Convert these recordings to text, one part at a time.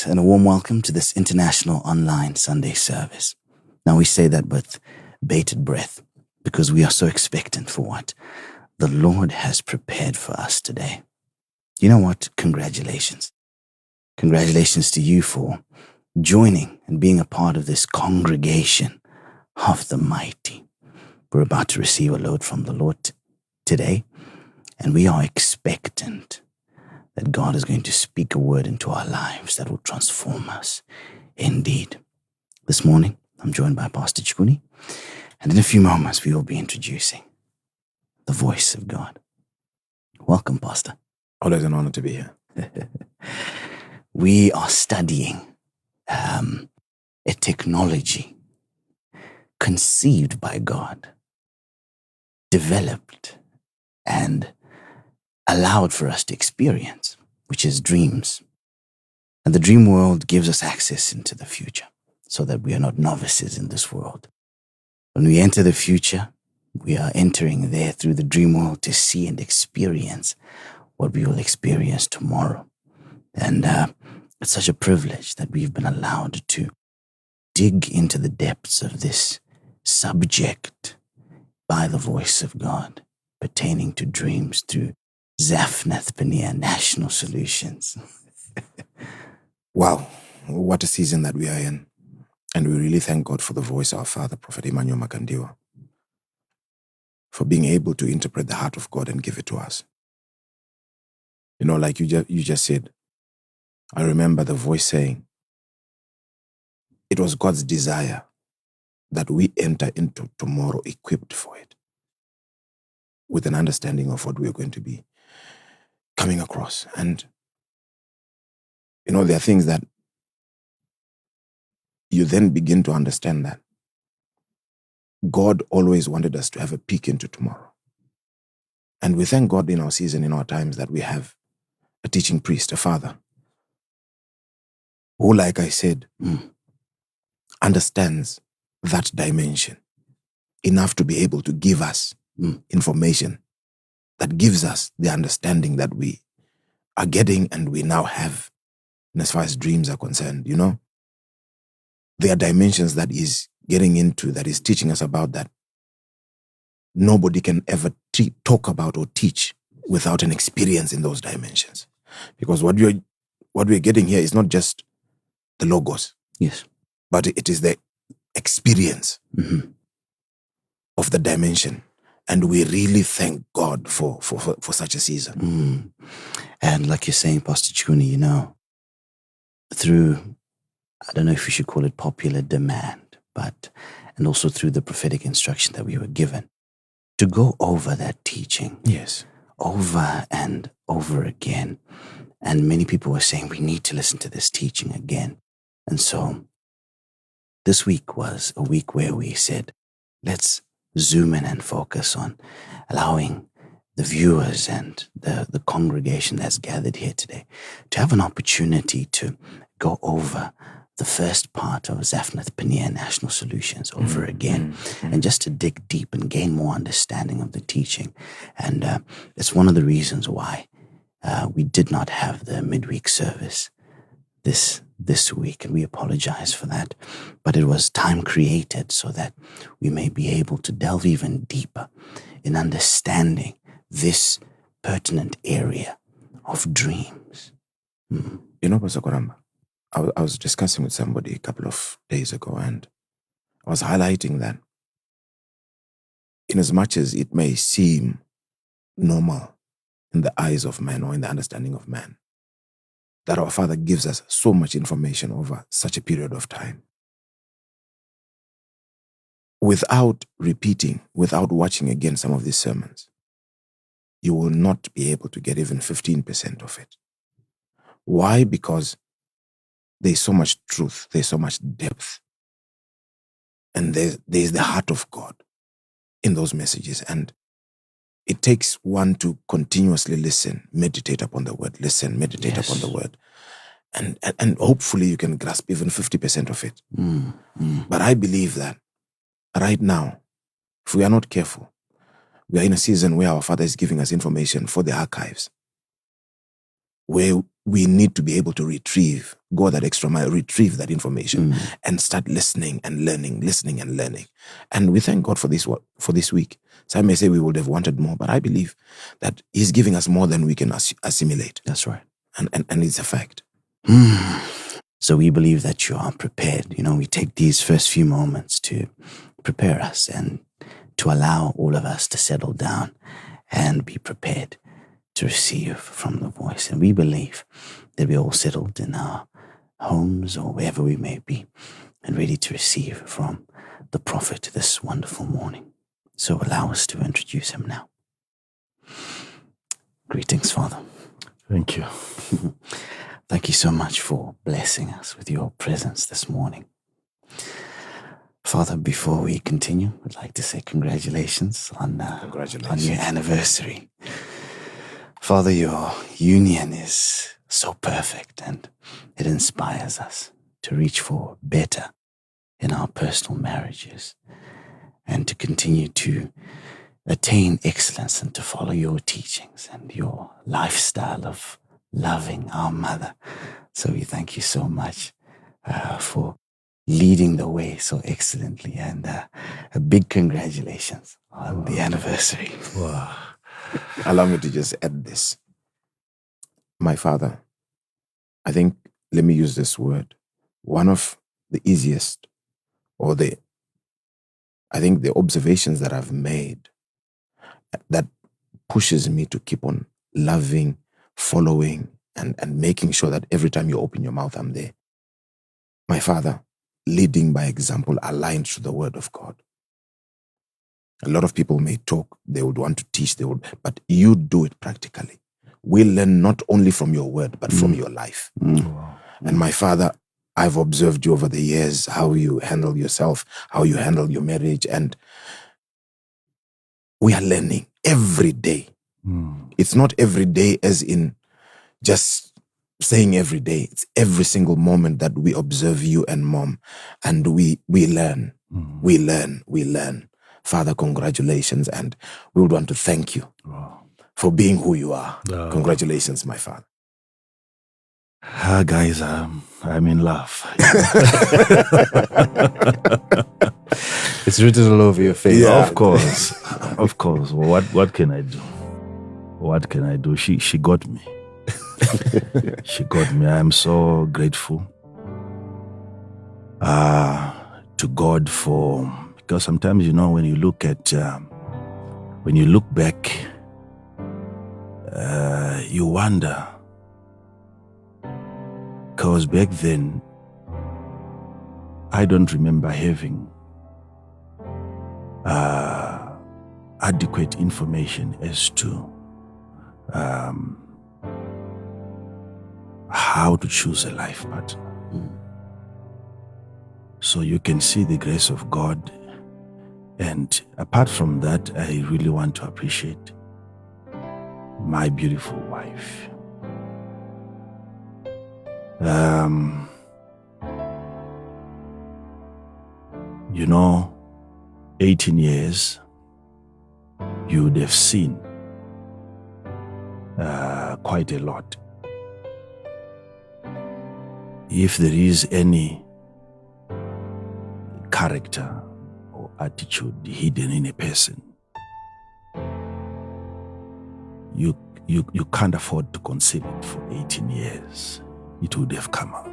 Greetings and a warm welcome to this international online Sunday service. Now we say that with bated breath because we are so expectant for what the Lord has prepared for us today. You know what? Congratulations. Congratulations to you for joining and being a part of this congregation of the mighty. We're about to receive a load from the Lord today, and we are expectant that God is going to speak a word into our lives that will transform us indeed. This morning, I'm joined by Pastor Chikuni, and in a few moments, we will be introducing the voice of God. Welcome, Pastor. Always an honor to be here. We are studying a technology conceived by God, developed, and allowed for us to experience, which is dreams. And the dream world gives us access into the future so that we are not novices in this world. When we enter the future, we are entering there through the dream world to see and experience what we will experience tomorrow. And it's such a privilege that we've been allowed to dig into the depths of this subject by the voice of God pertaining to dreams through Zaphnathpaneah National Solutions. Wow, what a season that we are in. And we really thank God for the voice of our Father, Prophet Emmanuel Makandiwa, for being able to interpret the heart of God and give it to us. You know, like you just said, I remember the voice saying, it was God's desire that we enter into tomorrow equipped for it, with an understanding of what we are going to be coming across. And, you know, there are things that you then begin to understand that God always wanted us to have a peek into tomorrow. And we thank God in our season, in our times, that we have a teaching priest, a father, who, like I said, understands that dimension enough to be able to give us information that gives us the understanding that we are getting and we now have. And as far as dreams are concerned, you know, there are dimensions that is getting into, that is teaching us about, that nobody can ever talk about or teach without an experience in those dimensions. Because what we're getting here is not just the logos. Yes. But it is the experience of the dimension. And we really thank God for such a season. And like you're saying, Pastor Chikuni, you know, through, I don't know if we should call it popular demand, and also through the prophetic instruction that we were given to go over that teaching. Yes. Over and over again. And many people were saying, we need to listen to this teaching again. And so this week was a week where we said, let's zoom in and focus on allowing the viewers and the congregation that's gathered here today to have an opportunity to go over the first part of Zaphnathpaneah National Solutions over again, and just to dig deep and gain more understanding of the teaching. And it's one of the reasons why we did not have the midweek service this week, and we apologize for that. But it was time created so that we may be able to delve even deeper in understanding this pertinent area of dreams. You know, Pastor Koramba, I was discussing with somebody a couple of days ago, and I was highlighting that in as much as it may seem normal in the eyes of man or in the understanding of man, that our Father gives us so much information over such a period of time. Without repeating, without watching again some of these sermons, you will not be able to get even 15% of it. Why? Because there's so much truth, there's so much depth, and there's the heart of God in those messages. And it takes one to continuously listen, meditate upon the word, listen, meditate upon the word. And hopefully you can grasp even 50% of it. But I believe that right now, if we are not careful, we are in a season where our Father is giving us information for the archives. where we need to be able to go that extra mile, retrieve that information, and start listening and learning. And we thank God for this week. Some may say we would have wanted more, but I believe that He's giving us more than we can assimilate. That's right. And it's a fact. So we believe that you are prepared. We take these first few moments to prepare us and to allow all of us to settle down and be prepared to receive from the voice. And we believe that we're all settled in our homes or wherever we may be and ready to receive from the prophet this wonderful morning. So allow us to introduce him now. Greetings, Father. Thank you. Thank you so much for blessing us with your presence this morning. Father, before we continue, I'd like to say congratulations on your anniversary. Father, your union is so perfect and it inspires us to reach for better in our personal marriages and to continue to attain excellence and to follow your teachings and your lifestyle of loving our mother. So we thank you so much for leading the way so excellently, and a big congratulations on the anniversary. Wow. Allow me to just add this. My father, I think, let me use this word, one of the easiest the observations that I've made that pushes me to keep on loving, following, and making sure that every time you open your mouth, I'm there. My father, leading by example, aligned to the word of God. A lot of people may talk, they would want to teach, but you do it practically. We learn not only from your word, but from your life. Wow. And my father, I've observed you over the years, how you handle yourself, how you handle your marriage, and we are learning every day. It's not every day as in just saying every day. It's every single moment that we observe you and Mom, and we learn. We learn. Father, congratulations, and we would want to thank you for being who you are. Congratulations, my father. Guys, I'm in love. It's written all over your face. Yeah, of course. Well, what can I do? What can I do? She got me. She got me. I'm so grateful to God because sometimes, when you look back, you wonder, because back then I don't remember having adequate information as to how to choose a life partner. So you can see the grace of God. And apart from that, I really want to appreciate my beautiful wife. 18 years, you would have seen quite a lot. If there is any character or attitude hidden in a person, you can't afford to conceal it for 18 years. It would have come out.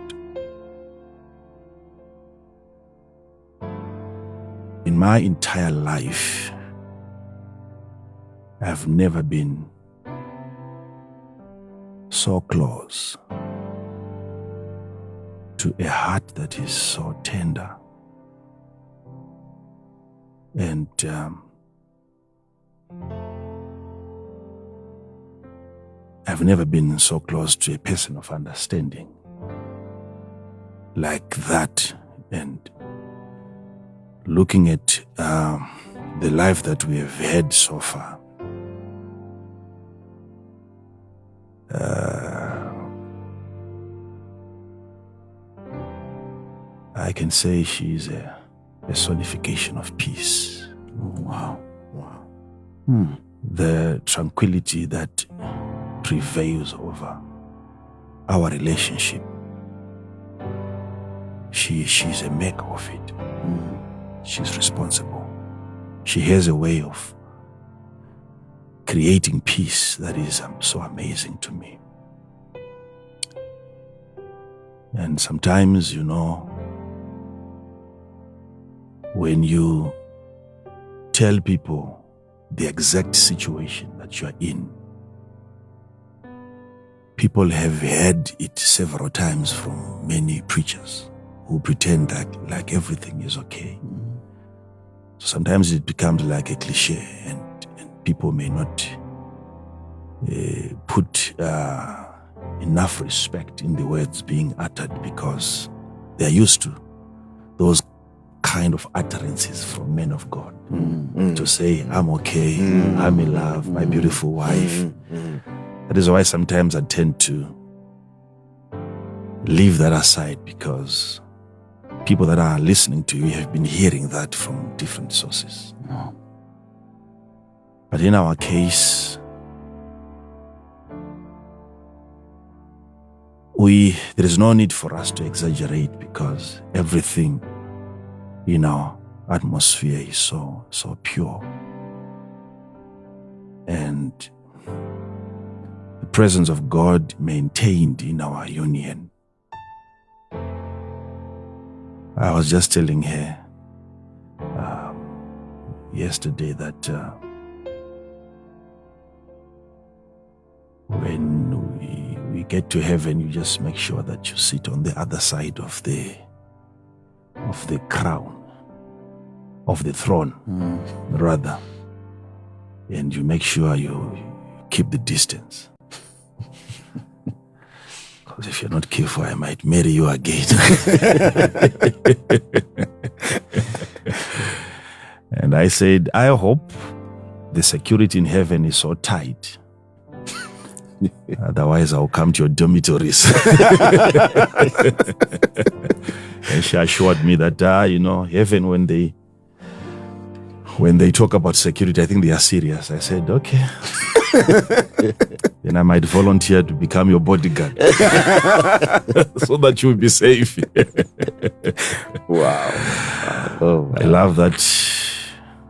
In my entire life, I've never been so close to a heart that is so tender. And I've never been so close to a person of understanding like that. And looking at the life that we have had so far, I can say she's a personification of peace. Wow. The tranquility that prevails over our relationship. She's a maker of it. She's responsible. She has a way of creating peace that is so amazing to me. And sometimes, when you tell people the exact situation that you are in, people have heard it several times from many preachers who pretend like everything is okay. So sometimes it becomes like a cliche, and people may not put enough respect in the words being uttered because they're used to those kind of utterances from men of God to say, I'm okay, I'm in love, my beautiful wife. That is why sometimes I tend to leave that aside, because people that are listening to you have been hearing that from different sources. But in our case, there is no need for us to exaggerate, because everything in our atmosphere is so pure. And the presence of God maintained in our union. I was just telling her yesterday that when we get to heaven, you just make sure that you sit on the other side of the crown, of the throne, rather, and you make sure you keep the distance. Because if you're not careful, I might marry you again. And I said, I hope the security in heaven is so tight. Otherwise, I'll come to your dormitories. And she assured me that, heaven, when they talk about security, I think they are serious. I said, okay. Then I might volunteer to become your bodyguard so that you'll be safe. Wow. Oh, I love that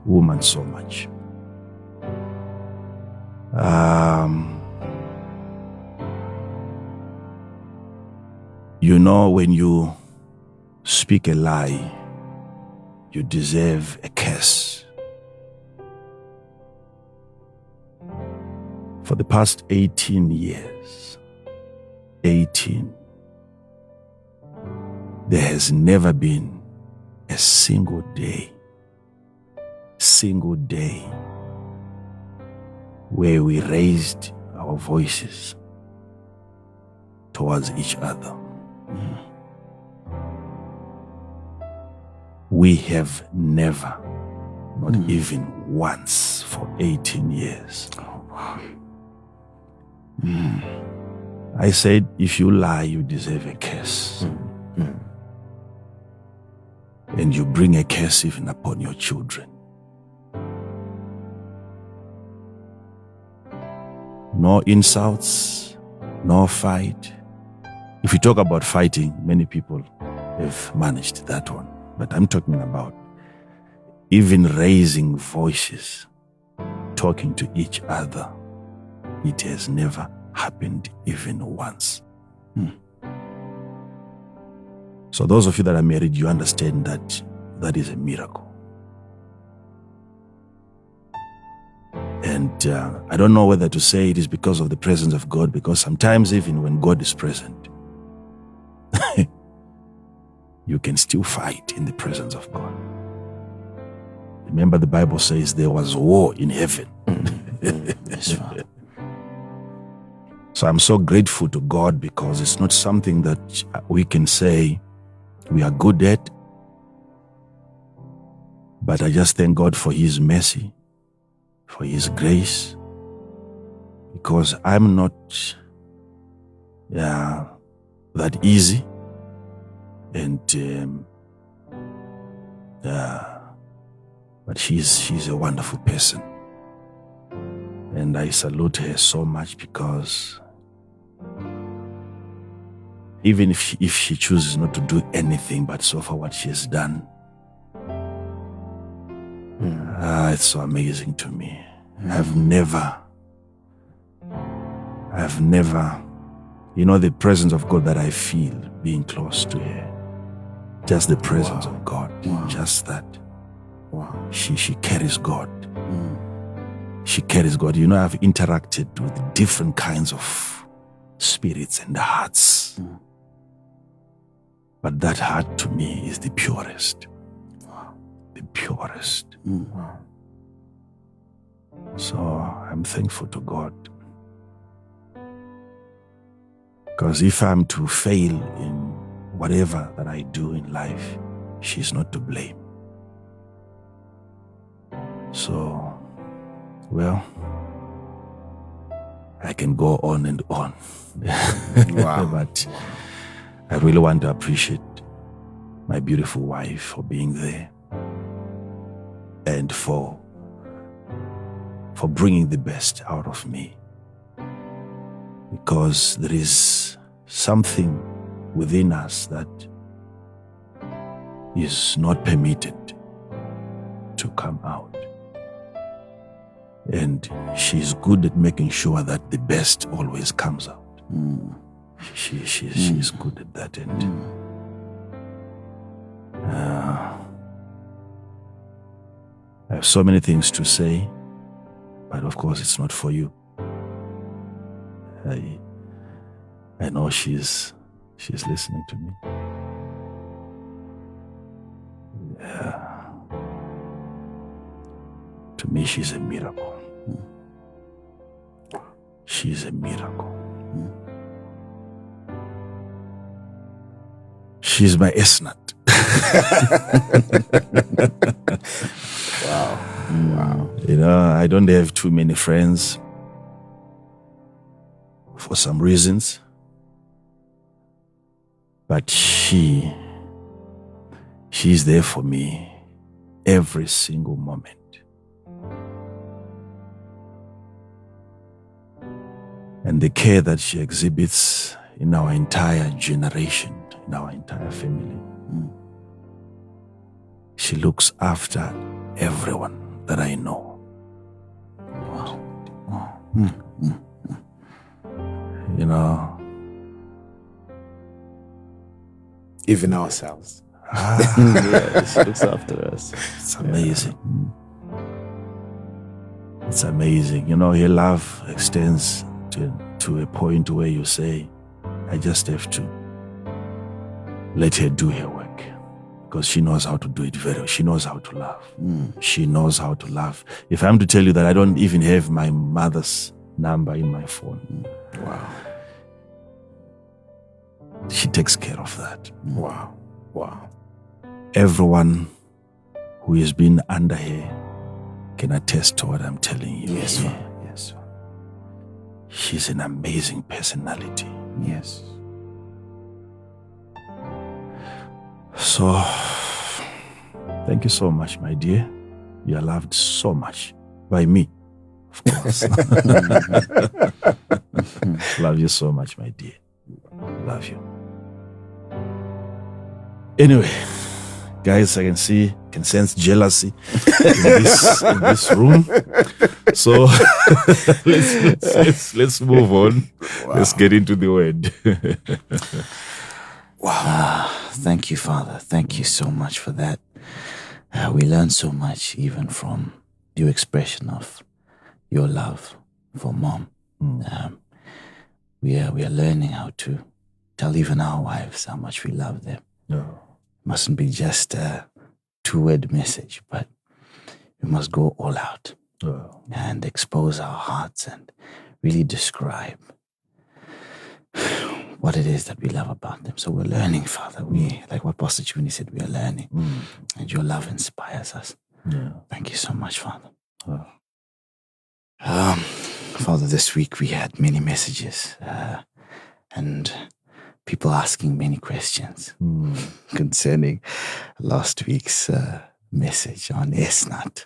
woman so much. When you speak a lie, you deserve a curse. For the past 18 years, there has never been a single day where we raised our voices towards each other. We have never, not even once for 18 years. I said, if you lie, you deserve a curse. And you bring a curse even upon your children. No insults, no fight. If you talk about fighting, many people have managed that one. But I'm talking about even raising voices, talking to each other. It has never happened even once. So those of you that are married, you understand that that is a miracle. And I don't know whether to say it is because of the presence of God, because sometimes even when God is present, you can still fight in the presence of God. Remember, the Bible says there was war in heaven. So I'm so grateful to God, because it's not something that we can say we are good at. But I just thank God for His mercy, for His grace, because I'm not that easy. And but she's a wonderful person, and I salute her so much, because even if she chooses not to do anything, but so far what she has done, it's so amazing to me. I've never, the presence of God that I feel being close to her. Just the presence of God. Just that. Wow. She carries God. She carries God. I've interacted with different kinds of spirits and hearts. But that heart to me is the purest. Wow. The purest. Wow. So I'm thankful to God. Because if I'm to fail in whatever that I do in life, she's not to blame. So, well, I can go on and on. Wow. But I really want to appreciate my beautiful wife for being there and for bringing the best out of me. Because there is something within us that is not permitted to come out. And she's good at making sure that the best always comes out. She's good at that. And I have so many things to say, but of course it's not for you. I know she's listening to me. Yeah. To me, she's a miracle. She's a miracle. She's my Esnat. Wow. Wow. I don't have too many friends for some reasons. But she's there for me every single moment. And the care that she exhibits in our entire generation, in our entire family. She looks after everyone that I know. Wow. Even ourselves. Yeah, she looks after us. It's amazing. It's amazing. Her love extends to a point where you say, I just have to let her do her work. Because she knows how to do it very well. She knows how to love. She knows how to love. If I'm to tell you that I don't even have my mother's number in my phone. Wow. She takes care of that. Wow. Wow. Everyone who has been under her can attest to what I'm telling you. Yes, here. Father. Yes, Father. She's an amazing personality. Yes. So, thank you so much, my dear. You are loved so much by me, of course. Love you so much, my dear. Love you. Anyway, guys, I can sense jealousy in this room. So let's move on. Wow. Let's get into the word. Wow. Thank you, Father. Thank you so much for that. We learn so much even from your expression of your love for Mom. We are learning how to tell even our wives how much we love them. No. Mustn't be just a two-word message, but we must go all out and expose our hearts and really describe what it is that we love about them. So we're learning, Father. We, like what Pastor Chuni said, we are learning. And your love inspires us. Yeah. Thank you so much, Father. Father, this week we had many messages and people asking many questions concerning last week's message on Esnat.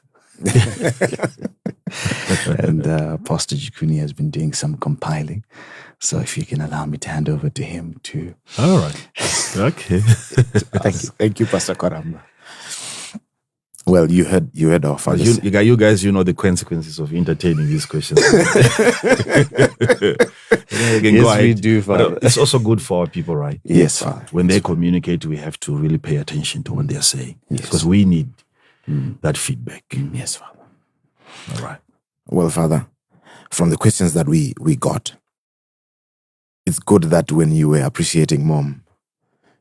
And Pastor Jikuni has been doing some compiling. So if you can allow me to hand over to him to... All right. Okay. Thank you, Pastor Koramba. Well, you heard our father. You guys, you know the consequences of entertaining these questions. Yes, we do, Father. It's also good for our people, right? Yes, Father. When they communicate, we have to really pay attention to what they're saying. Yes. Because we need that feedback. Yes, Father. All right. Well, Father, from the questions that we got, it's good that when you were appreciating Mom,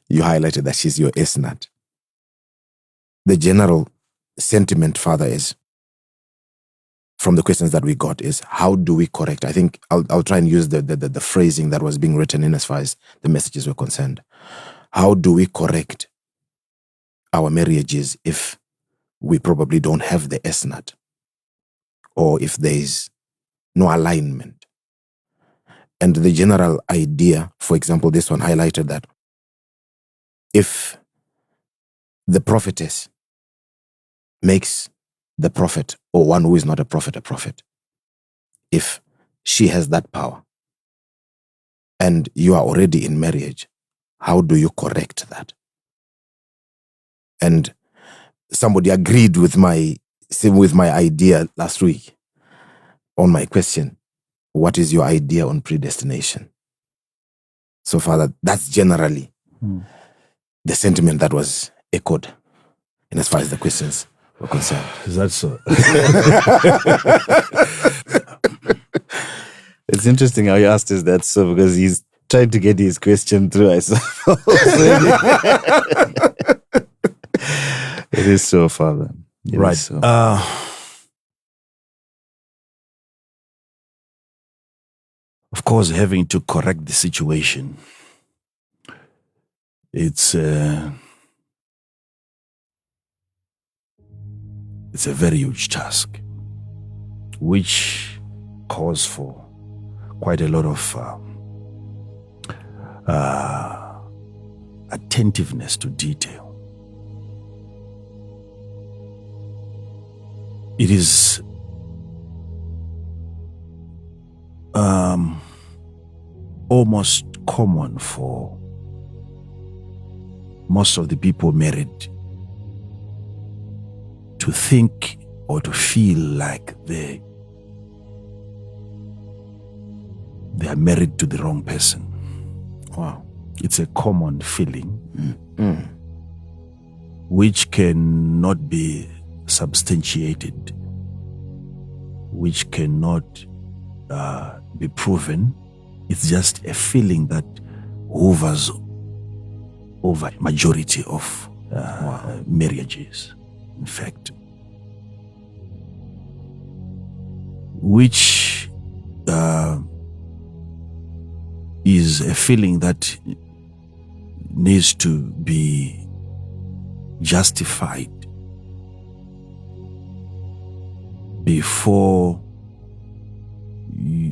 you highlighted that she's your S-nut. The general sentiment, Father, is, from the questions that we got, is how do we correct? I think I'll try and use the phrasing that was being written in as far as the messages were concerned. How do we correct our marriages if we probably don't have the S-nut, or if there's no alignment? And the general idea, for example, this one highlighted that if the prophetess makes the prophet, or one who is not a prophet, if she has that power and you are already in marriage, how do you correct that? And somebody agreed with my idea last week on my question, what is your idea on predestination? So, Father, that's generally the sentiment that was echoed in as far as the questions were concerned. Is that so? It's interesting how you asked us that, so because he's trying to get his question through, I suppose. It is so, Father. It Right. is so. Of course, having to correct the situation, it's a very huge task, which calls for quite a lot of attentiveness to detail. It is almost common for most of the people married to think or to feel like they are married to the wrong person. Wow. It's a common feeling which cannot be substantiated, which cannot be proven. It's just a feeling that hovers over majority of marriages, in fact, which is a feeling that needs to be justified before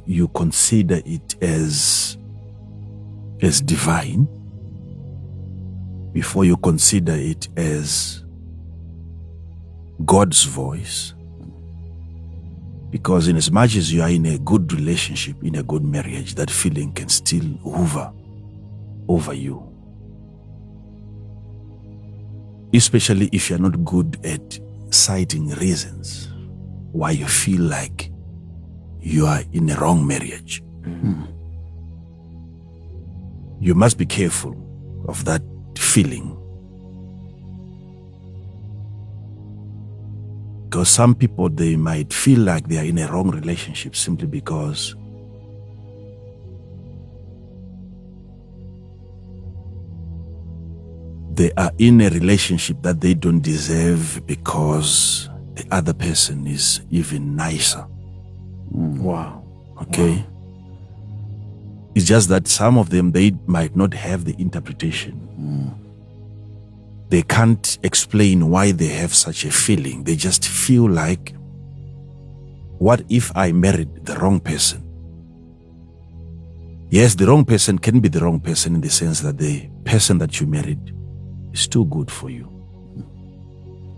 you consider it as divine, before you consider it as God's voice. Because in as much as you are in a good relationship, in a good marriage, that feeling can still hover over you. Especially if you're not good at citing reasons why you feel like you are in a wrong marriage. You must be careful of that feeling. Because some people, they might feel like they are in a wrong relationship simply because they are in a relationship that they don't deserve because the other person is even nicer. Wow. Okay? Wow. It's just that some of them, they might not have the interpretation. They can't explain why they have such a feeling. They just feel like, what if I married the wrong person? Yes, the wrong person can be the wrong person in the sense that the person that you married is too good for you.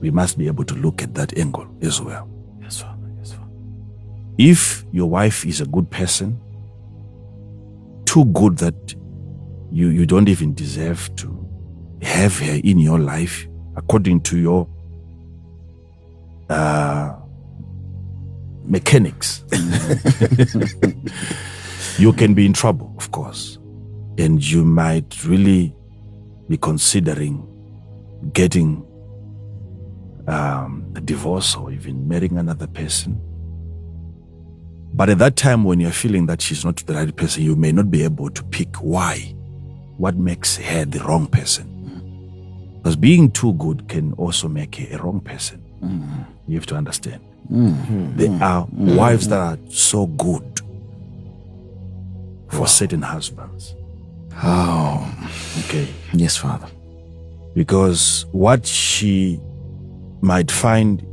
We must be able to look at that angle as well. if your wife is a good person, too good that you don't even deserve to have her in your life according to your mechanics, you can be in trouble, of course. And you might really be considering getting a divorce or even marrying another person. But at that time, when you're feeling that she's not the right person, you may not be able to pick why. What makes her the wrong person? Because being too good can also make her a wrong person. You have to understand. There are wives that are so good for certain husbands. Oh. Okay. Yes, Father. Because what she might find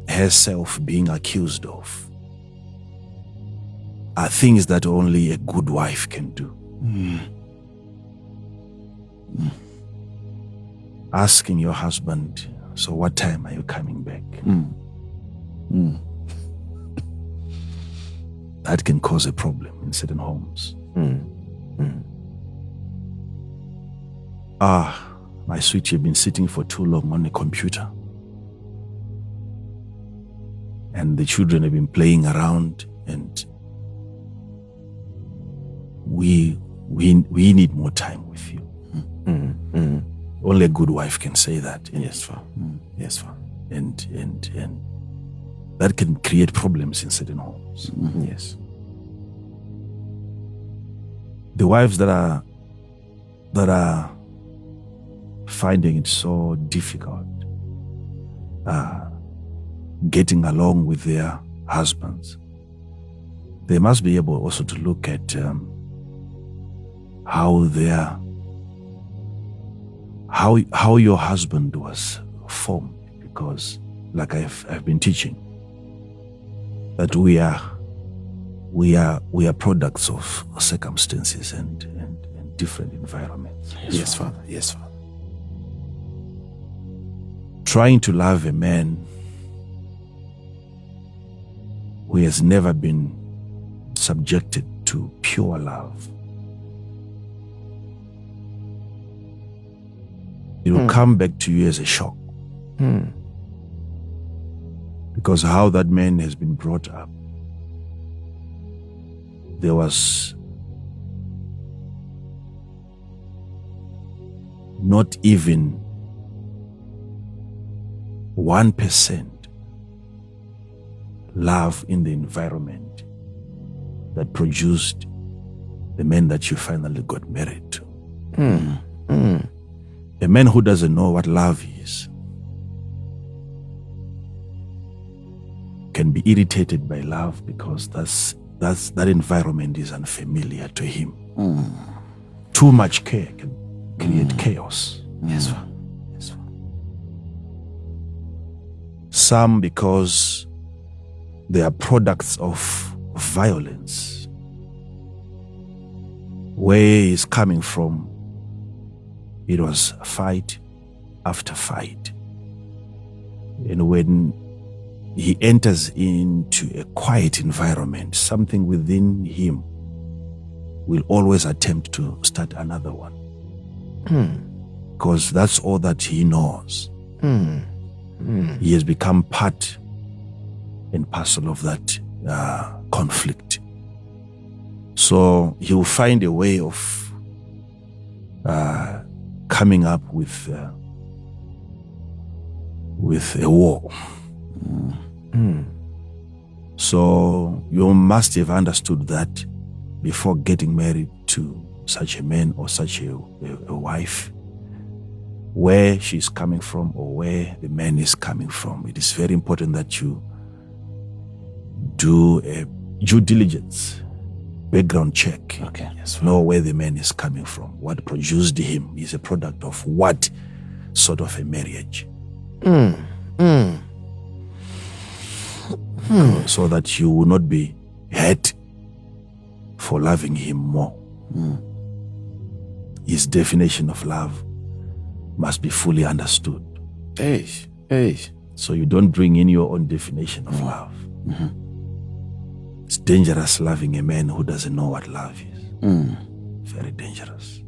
herself being accused of are things that only a good wife can do. Asking your husband, so what time are you coming back? That can cause a problem in certain homes. My sweet, you've been sitting for too long on the computer. And the children have been playing around, and we need more time with you. Only a good wife can say that. Yes, Father. Yes, Father. And that can create problems in certain homes. Yes. The wives that are finding it so difficult getting along with their husbands, they must be able also to look at how your husband was formed, because like I've been teaching, that we are products of circumstances and different environments. Yes, Father. Yes, Father. Trying to love a man who has never been subjected to pure love, it will come back to you as a shock. Because how that man has been brought up, there was not even 1% love in the environment that produced the man that you finally got married to. A man who doesn't know what love is can be irritated by love, because that environment is unfamiliar to him. Too much care can create chaos. Yes, Father. Yes, Father. Some because they are products of violence. Where he's coming from, it was fight after fight. And when he enters into a quiet environment, something within him will always attempt to start another one. Because that's all that he knows. He has become part and parcel of that conflict. So he will find a way of coming up with a war. So you must have understood that before getting married to such a man or such a wife, where she's coming from or where the man is coming from. It is very important that you do a due diligence, background check. Okay. Yes, know where the man is coming from, what produced him, is a product of what sort of a marriage. So that you will not be hurt for loving him more. His definition of love must be fully understood. Hey. So you don't bring in your own definition of love. It's dangerous loving a man who doesn't know what love is. Very dangerous.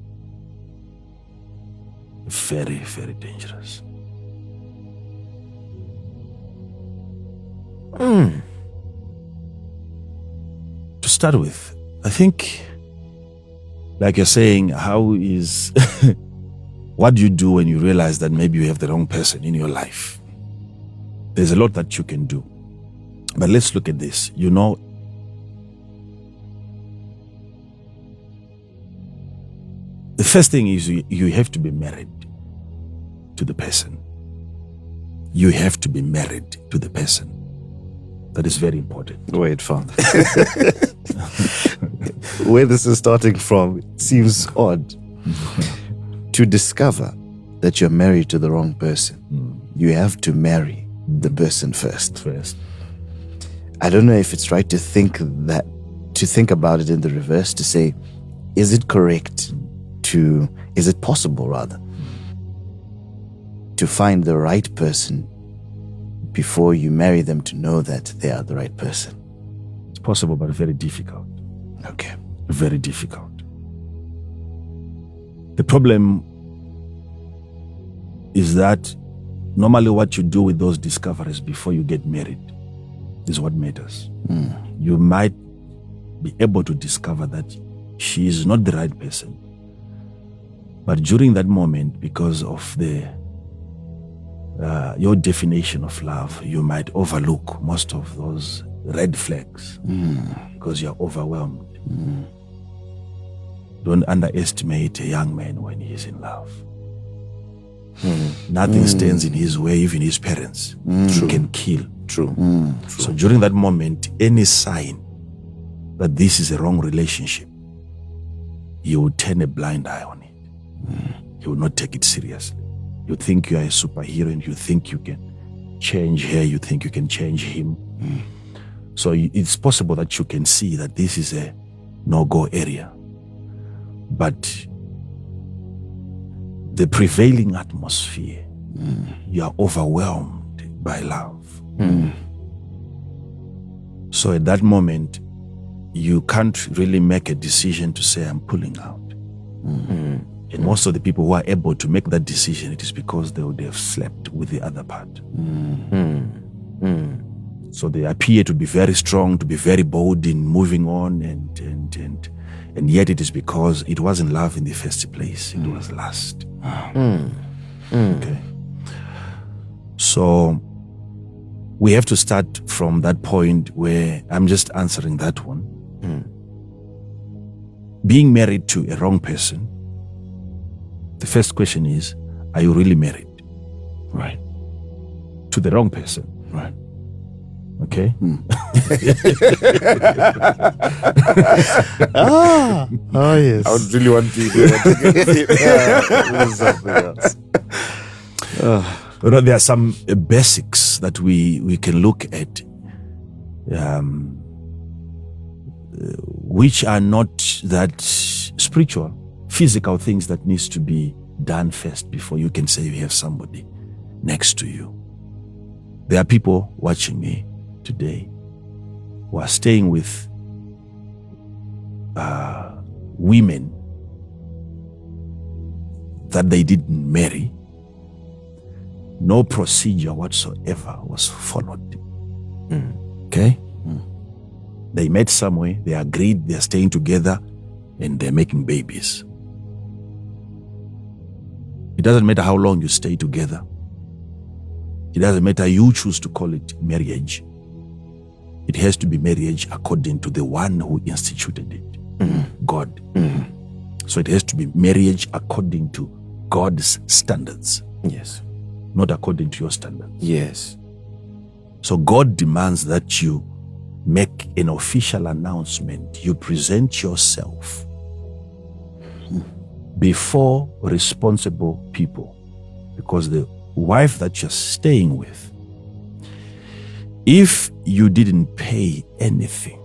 Very, very dangerous. To start with, I think, like you're saying, how is what do you do when you realize that maybe you have the wrong person in your life? There's a lot that you can do. But let's look at this. You know, the first thing is you have to be married to the person. You have to be married to the person. That is very important. Wait, Father. Where this is starting from seems odd. To discover that you're married to the wrong person, you have to marry the person first. I don't know if it's right to think about it in the reverse, to say, is it possible rather, to find the right person before you marry them to know that they are the right person? It's possible, but very difficult. Okay. Very difficult. The problem is that normally what you do with those discoveries before you get married is what matters. You might be able to discover that she is not the right person. But during that moment, because of your definition of love, you might overlook most of those red flags because you're overwhelmed. Don't underestimate a young man when he is in love. Nothing stands in his way, even his parents. He can kill. True. So during that moment, any sign that this is a wrong relationship, you will turn a blind eye on it. You will not take it seriously. You think you are a superhero and you think you can change her, you think you can change him. So it's possible that you can see that this is a no-go area. But the prevailing atmosphere, you are overwhelmed by love. So at that moment, you can't really make a decision to say, I'm pulling out. And most of the people who are able to make that decision, it is because they would have slept with the other part. So they appear to be very strong, to be very bold in moving on, and yet it is because it wasn't love in the first place. It was lust. Okay. So we have to start from that point where I'm just answering that one. Being married to a wrong person, the first question is, are you really married? Right. To the wrong person. Right. Okay? Oh yes. I would really want to Something else. There are some basics that we can look at, which are not that spiritual, physical things that needs to be done first before you can say you have somebody next to you. There are people watching me today who are staying with women that they didn't marry. No procedure whatsoever was followed. Okay? They met somewhere, they agreed, they're staying together, and they're making babies. It doesn't matter how long you stay together. It doesn't matter you choose to call it marriage. It has to be marriage according to the one who instituted it, God. So it has to be marriage according to God's standards. Yes. Not according to your standards. Yes. So God demands that you make an official announcement. You present yourself before responsible people, because the wife that you're staying with, if you didn't pay anything,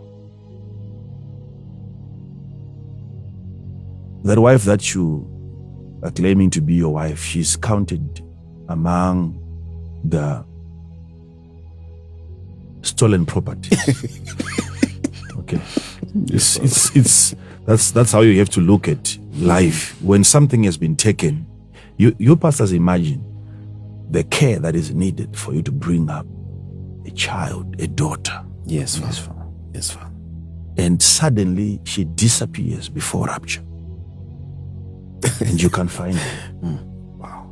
that wife that you are claiming to be your wife, she's counted among the stolen property okay. That's how you have to look at life. When something has been taken, you pastors imagine the care that is needed for you to bring up a child, a daughter. Yes, Father. Yes, Father. And suddenly she disappears before rapture. And you can't find her. Wow.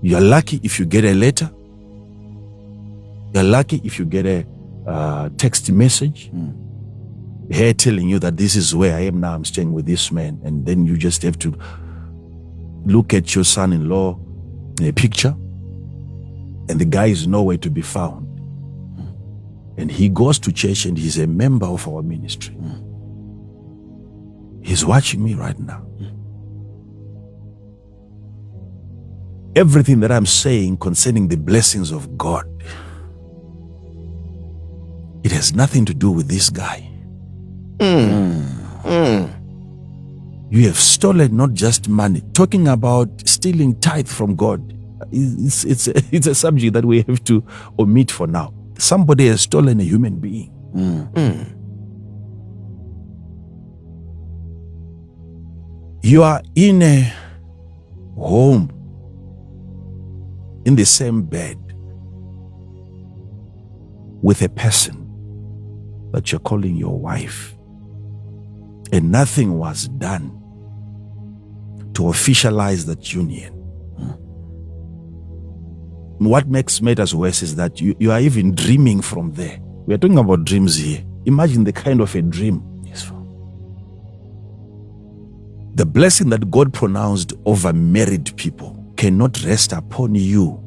You're lucky if you get a letter. You're lucky if you get a text message. Her telling you that this is where I am now, I'm staying with this man. And then you just have to look at your son-in-law in a picture, and the guy is nowhere to be found. And he goes to church and he's a member of our ministry. He's watching me right now. Everything that I'm saying concerning the blessings of God, it has nothing to do with this guy. You have stolen not just money. Talking about stealing tithe from God, it's a subject that we have to omit for now. Somebody has stolen a human being. You are in a home, in the same bed, with a person that you're calling your wife, and nothing was done to officialize that union. What makes matters worse is that you are even dreaming from there. We are talking about dreams here. Imagine the kind of a dream. Yes, Father. The blessing that God pronounced over married people cannot rest upon you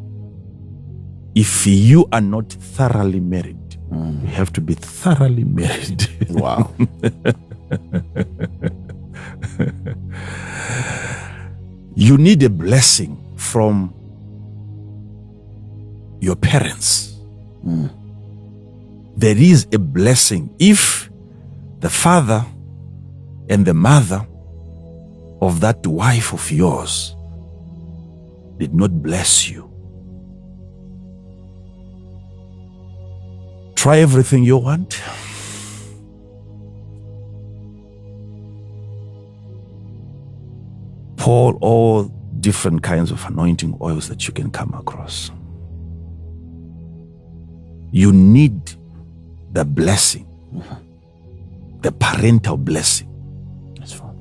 if you are not thoroughly married. You have to be thoroughly married. Wow. You need a blessing from your parents. There is a blessing if the father and the mother of that wife of yours did not bless you. Try everything you want. Pour all different kinds of anointing oils that you can come across. You need the blessing. The parental blessing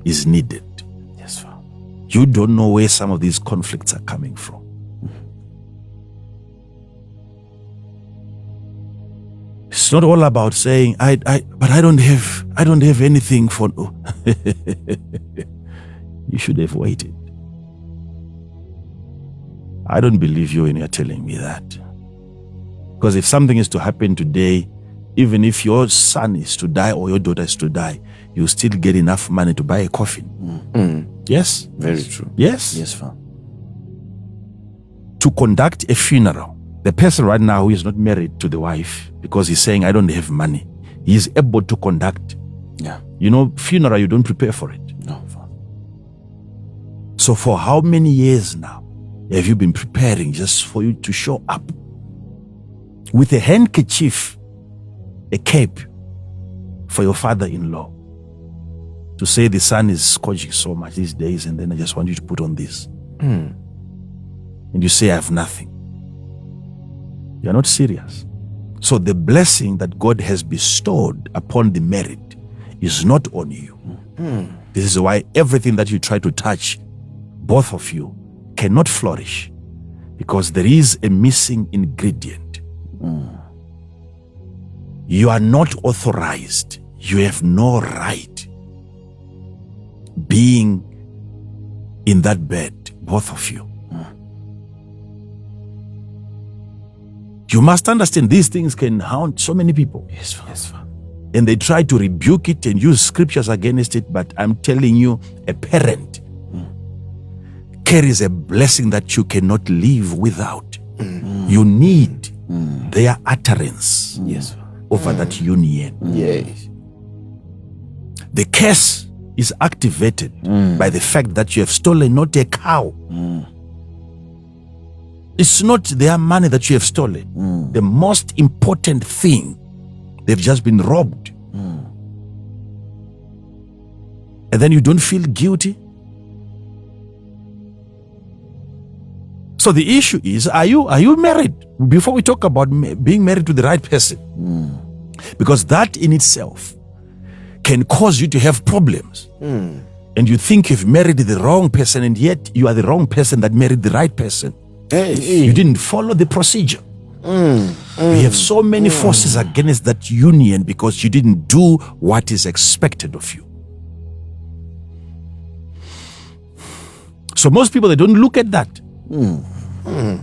is needed. Yes, Father. You don't know where some of these conflicts are coming from. It's not all about saying, but I don't have anything for. You should have waited. I don't believe you when you're telling me that. Because if something is to happen today, even if your son is to die or your daughter is to die, you still get enough money to buy a coffin. Yes? Very true. Yes? Yes, Father. To conduct a funeral, the person right now who is not married to the wife, because he's saying, I don't have money, he is able to conduct. Yeah. You know, funeral, you don't prepare for it. No, Father. So for how many years now have you been preparing just for you to show up with a handkerchief, a cape for your father-in-law, to say the sun is scorching so much these days, and then I just want you to put on this. And you say, I have nothing. You're not serious. So the blessing that God has bestowed upon the married is not on you. This is why everything that you try to touch, both of you, cannot flourish, because there is a missing ingredient. You are not authorized. You have no right being in that bed, both of you. You must understand these things can haunt so many people. Yes, Father. Yes, Father. And they try to rebuke it and use scriptures against it, but I'm telling you, a parent carries a blessing that you cannot live without. You need their utterance Yes, over that union. Yes. The curse is activated by the fact that you have stolen not a cow, It's not their money that you have stolen. The most important thing, they've just been robbed. And then you don't feel guilty. So the issue is, are you married? Before we talk about being married to the right person, because that in itself can cause you to have problems. And you think you've married the wrong person, and yet you are the wrong person that married the right person. You didn't follow the procedure. We have so many forces against that union because you didn't do what is expected of you. So most people, they don't look at that.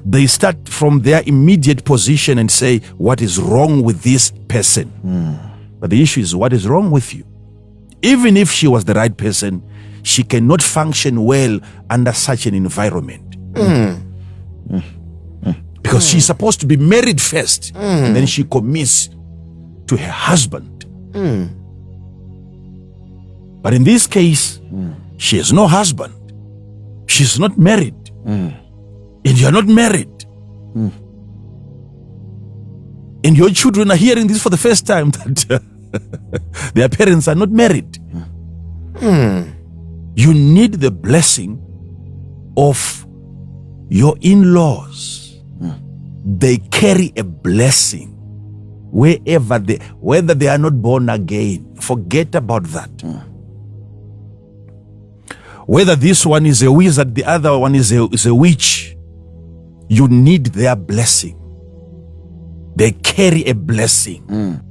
They start from their immediate position and say, what is wrong with this person? But the issue is, what is wrong with you? Even if she was the right person, she cannot function well under such an environment. Because she's supposed to be married first, and then she commits to her husband. But in this case, she has no husband. She's not married. And you're not married. And your children are hearing this for the first time, that their parents are not married. You need the blessing of your in-laws. They carry a blessing whether they are not born again. Forget about that. Whether this one is a wizard, the other one is a witch, you need their blessing. They carry a blessing.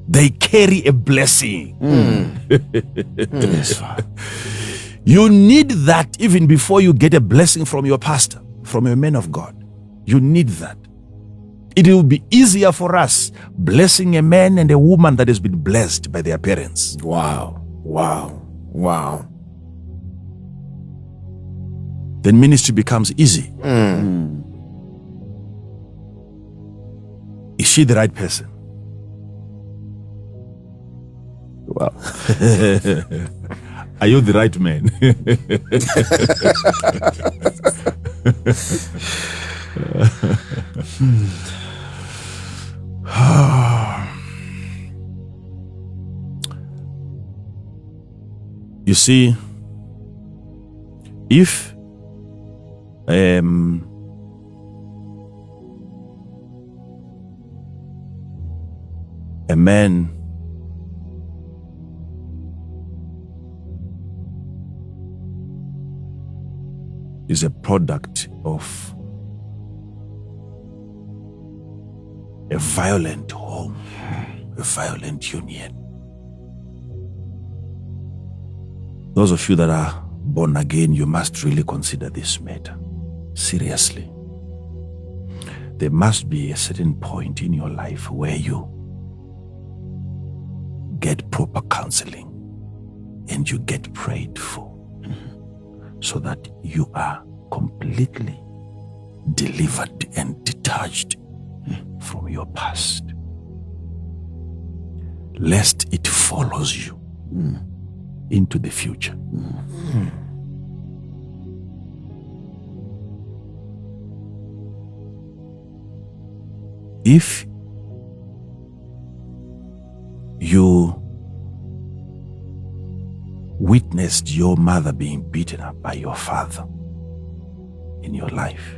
They carry a blessing. You need that even before you get a blessing from your pastor, from a man of God. You need that. It will be easier for us blessing a man and a woman that has been blessed by their parents. Wow. Then ministry becomes easy. Is she the right person? Wow. Are you the right man? You see, if a man is a product of a violent home, a violent union. Those of you that are born again, you must really consider this matter seriously. There must be a certain point in your life where you get proper counseling and you get prayed for, so that you are completely delivered and detached from your past, lest it follows you into the future. If you witnessed your mother being beaten up by your father in your life,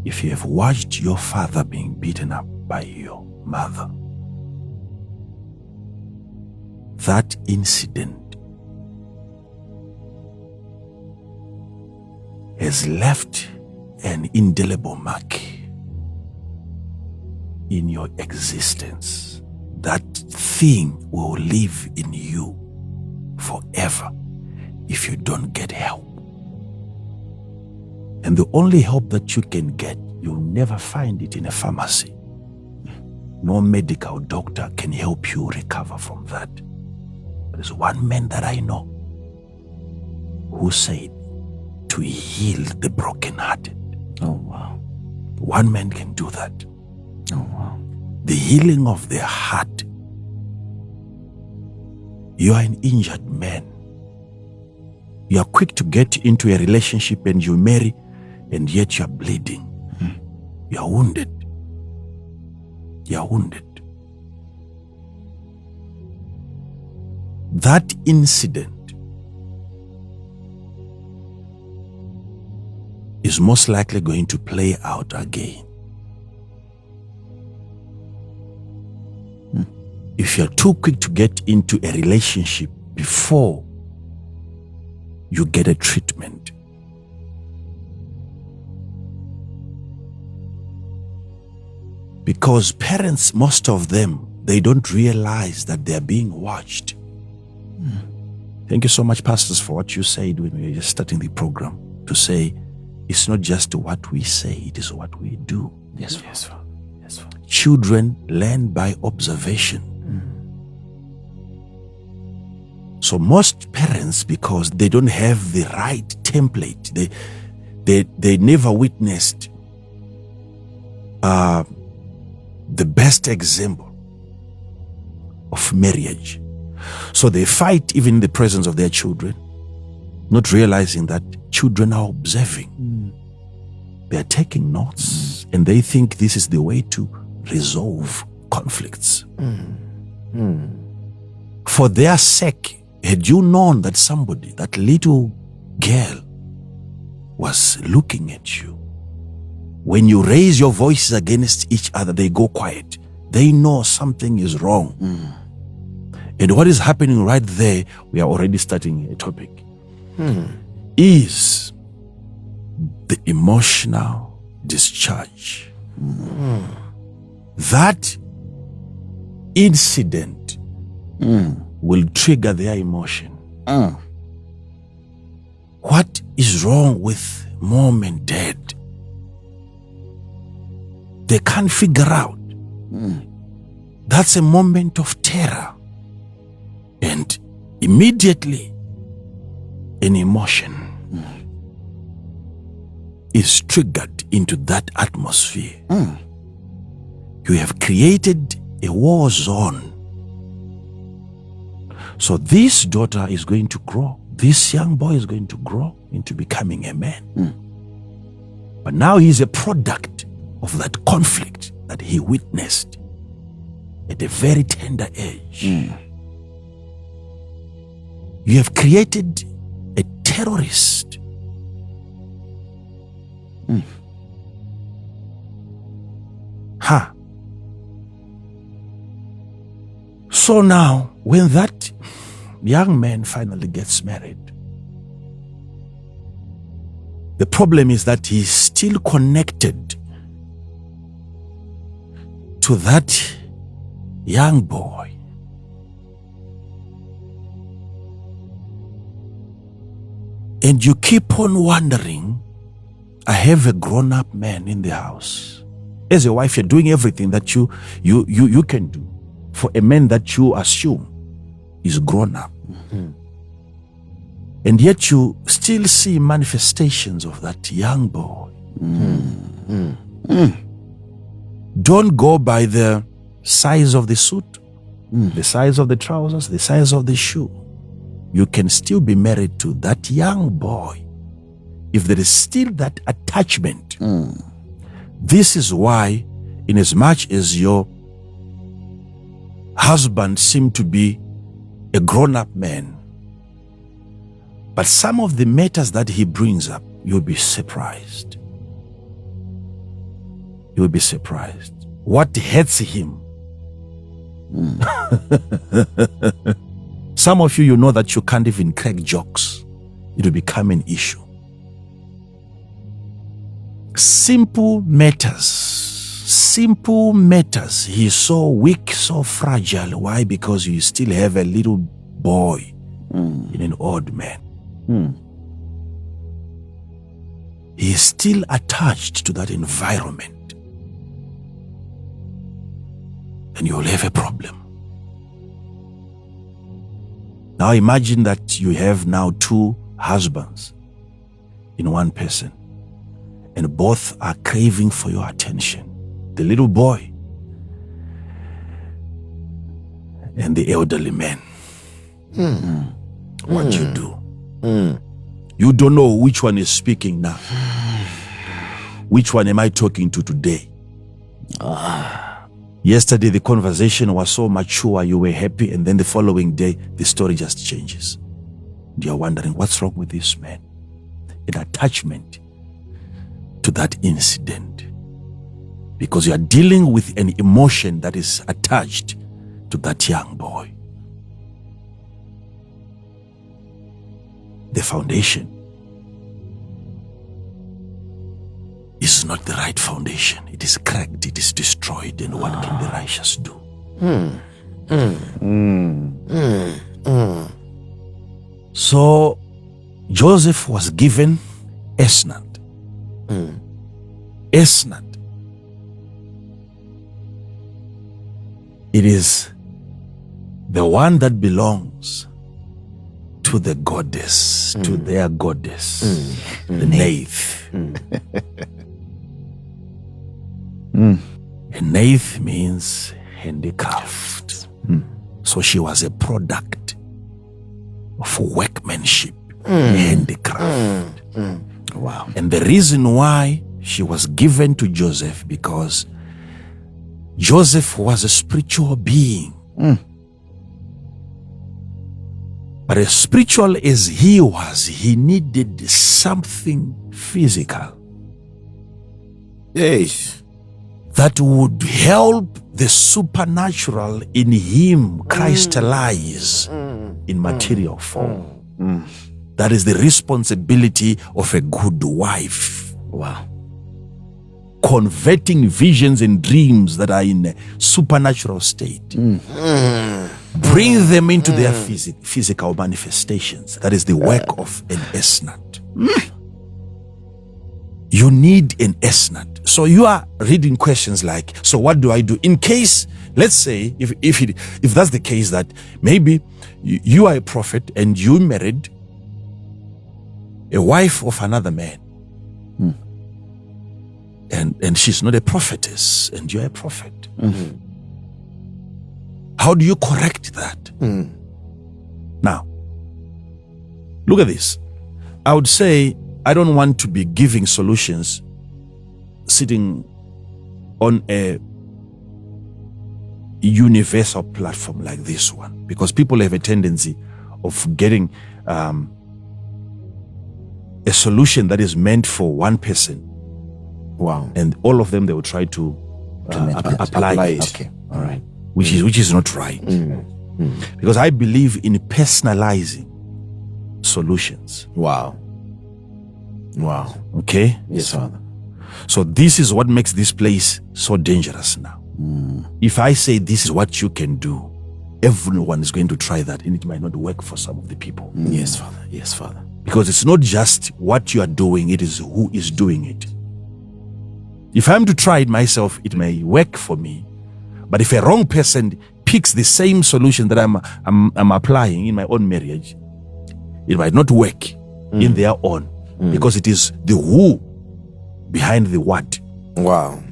if you have watched your father being beaten up by your mother, that incident has left an indelible mark in your existence. That thing will live in you forever if you don't get help. And the only help that you can get, you'll never find it in a pharmacy. No medical doctor can help you recover from that. There's one man that I know who said to heal the brokenhearted. Oh, wow. One man can do that. Oh, wow. The healing of the heart. You are an injured man. You are quick to get into a relationship and you marry, and yet you're bleeding. You're wounded. You're wounded. That incident is most likely going to play out again. If you're too quick to get into a relationship before you get a treatment, because parents, most of them, they don't realize that they're being watched. Thank you so much, pastors, for what you said when we were just starting the program, to say it's not just what we say, it is what we do. Yes, Father. Yes, Father. Children learn by observation. So most parents, because they don't have the right template, they never witnessed the best example of marriage. So they fight even in the presence of their children, not realizing that children are observing. They're taking notes, and they think this is the way to resolve conflicts. For their sake, had you known that somebody, that little girl, was looking at you, when you raise your voices against each other, they go quiet. They know something is wrong. And what is happening right there, we are already starting a topic, is the emotional discharge. That incident will trigger their emotion. What is wrong with mom and dad? They can't figure out. That's a moment of terror. And immediately an emotion is triggered into that atmosphere. You have created a war zone. So this daughter is going to grow. This young boy is going to grow into becoming a man. But now he's a product of that conflict that he witnessed at a very tender age. You have created a terrorist. So now, when that young man finally gets married, the problem is that he's still connected to that young boy. And you keep on wondering, I have a grown-up man in the house. As a wife, you're doing everything that you can do for a man that you assume is grown up. And yet you still see manifestations of that young boy. Don't go by the size of the suit, the size of the trousers, the size of the shoe. You can still be married to that young boy if there is still that attachment. This is why, in as much as your husband seemed to be a grown-up man, but some of the matters that he brings up, you'll be surprised. You'll be surprised. What hurts him? Some of you know that you can't even crack jokes. It will become an issue. Simple matters. He's so weak, so fragile. Why? Because you still have a little boy in an old man. He is still attached to that environment. And you'll have a problem. Now imagine that you have now two husbands in one person, and both are craving for your attention. The little boy and the elderly man. What you do? You don't know which one is speaking now. which one am I talking to today? Yesterday, the conversation was so mature, you were happy, and then the following day, the story just changes. You're wondering, what's wrong with this man? An attachment to that incident. Because you are dealing with an emotion that is attached to that young boy. The foundation is not the right foundation. It is cracked, it is destroyed, and what can the righteous do? So Joseph was given Esnat. Esnat. It is the one that belongs to the goddess, to their goddess, the Nath. And Nath means handicraft. So she was a product of workmanship, handicraft. Wow. And the reason why she was given to Joseph, because Joseph was a spiritual being. But as spiritual as he was, he needed something physical. Yes. That would help the supernatural in him crystallize in material form. That is the responsibility of a good wife. Wow. Converting visions and dreams that are in a supernatural state. Bring them into their physical manifestations. That is the work of an Esnat. You need an Esnat. So you are reading questions like, so what do I do? In case, let's say, if that's the case, that maybe you are a prophet and you married a wife of another man. And she's not a prophetess, and you're a prophet. How do you correct that? Now, look at this. I would say, I don't want to be giving solutions sitting on a universal platform like this one, because people have a tendency of getting a solution that is meant for one person. Wow. And all of them, they will try to apply it. Okay, all right. Which is not right. Because I believe in personalizing solutions. Wow. Wow. Okay? Yes, Father. So this is what makes this place so dangerous now. If I say this is what you can do, everyone is going to try that, and it might not work for some of the people. Yes, Father. Yes, Father. Because it's not just what you are doing, it is who is doing it. If I'm to try it myself, it may work for me. But if a wrong person picks the same solution that I'm applying in my own marriage, it might not work in their own, because it is the who behind the what. Wow.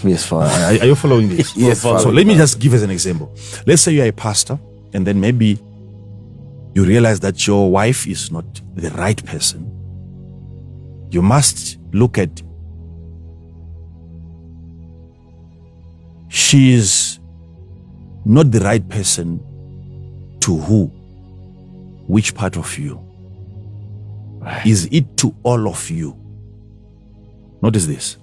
Yes, Father. Are you following this? Yes, Father. So let me just give us an example. Let's say you're a pastor, and then maybe you realize that your wife is not the right person. You must look at, she is not the right person to who? Which part of you? Right. Is it to all of you? Notice this.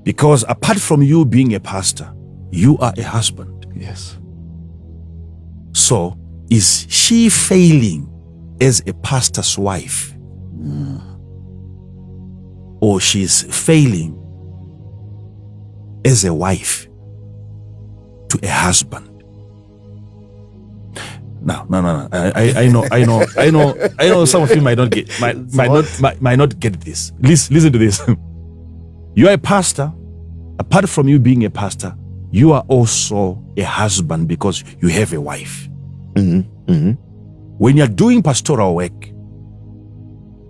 Because apart from you being a pastor, you are a husband. Yes. So, is she failing as a pastor's wife? Or she's failing as a wife to a husband? No. I know some of you might not get this. Listen to this. You are a pastor. Apart from you being a pastor, you are also a husband because you have a wife. When you're doing pastoral work,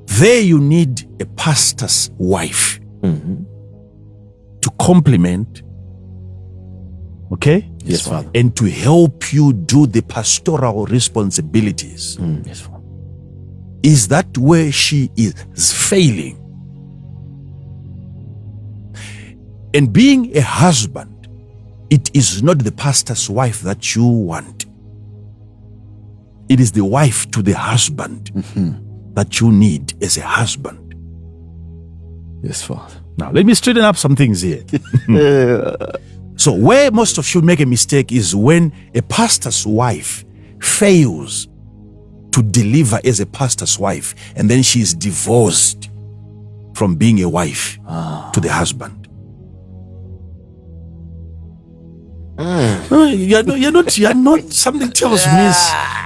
there you need a pastor's wife to complement, okay? Yes, Father. And to help you do the pastoral responsibilities. Yes, Father. Is that where she is failing? And being a husband, it is not the pastor's wife that you want. It is the wife to the husband that you need as a husband. Yes, Father. Now, let me straighten up some things here. So where most of you make a mistake is when a pastor's wife fails to deliver as a pastor's wife, and then she is divorced from being a wife to the husband. No, you're not, something tells me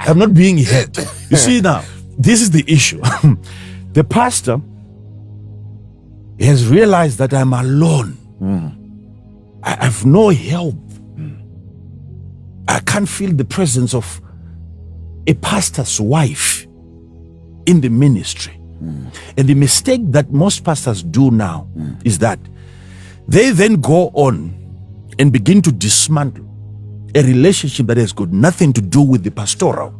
I'm not being heard. You see now, this is the issue. The pastor has realized that I'm alone. I have no help. I can't feel the presence of a pastor's wife in the ministry. And the mistake that most pastors do now is that they then go on and begin to dismantle a relationship that has got nothing to do with the pastoral.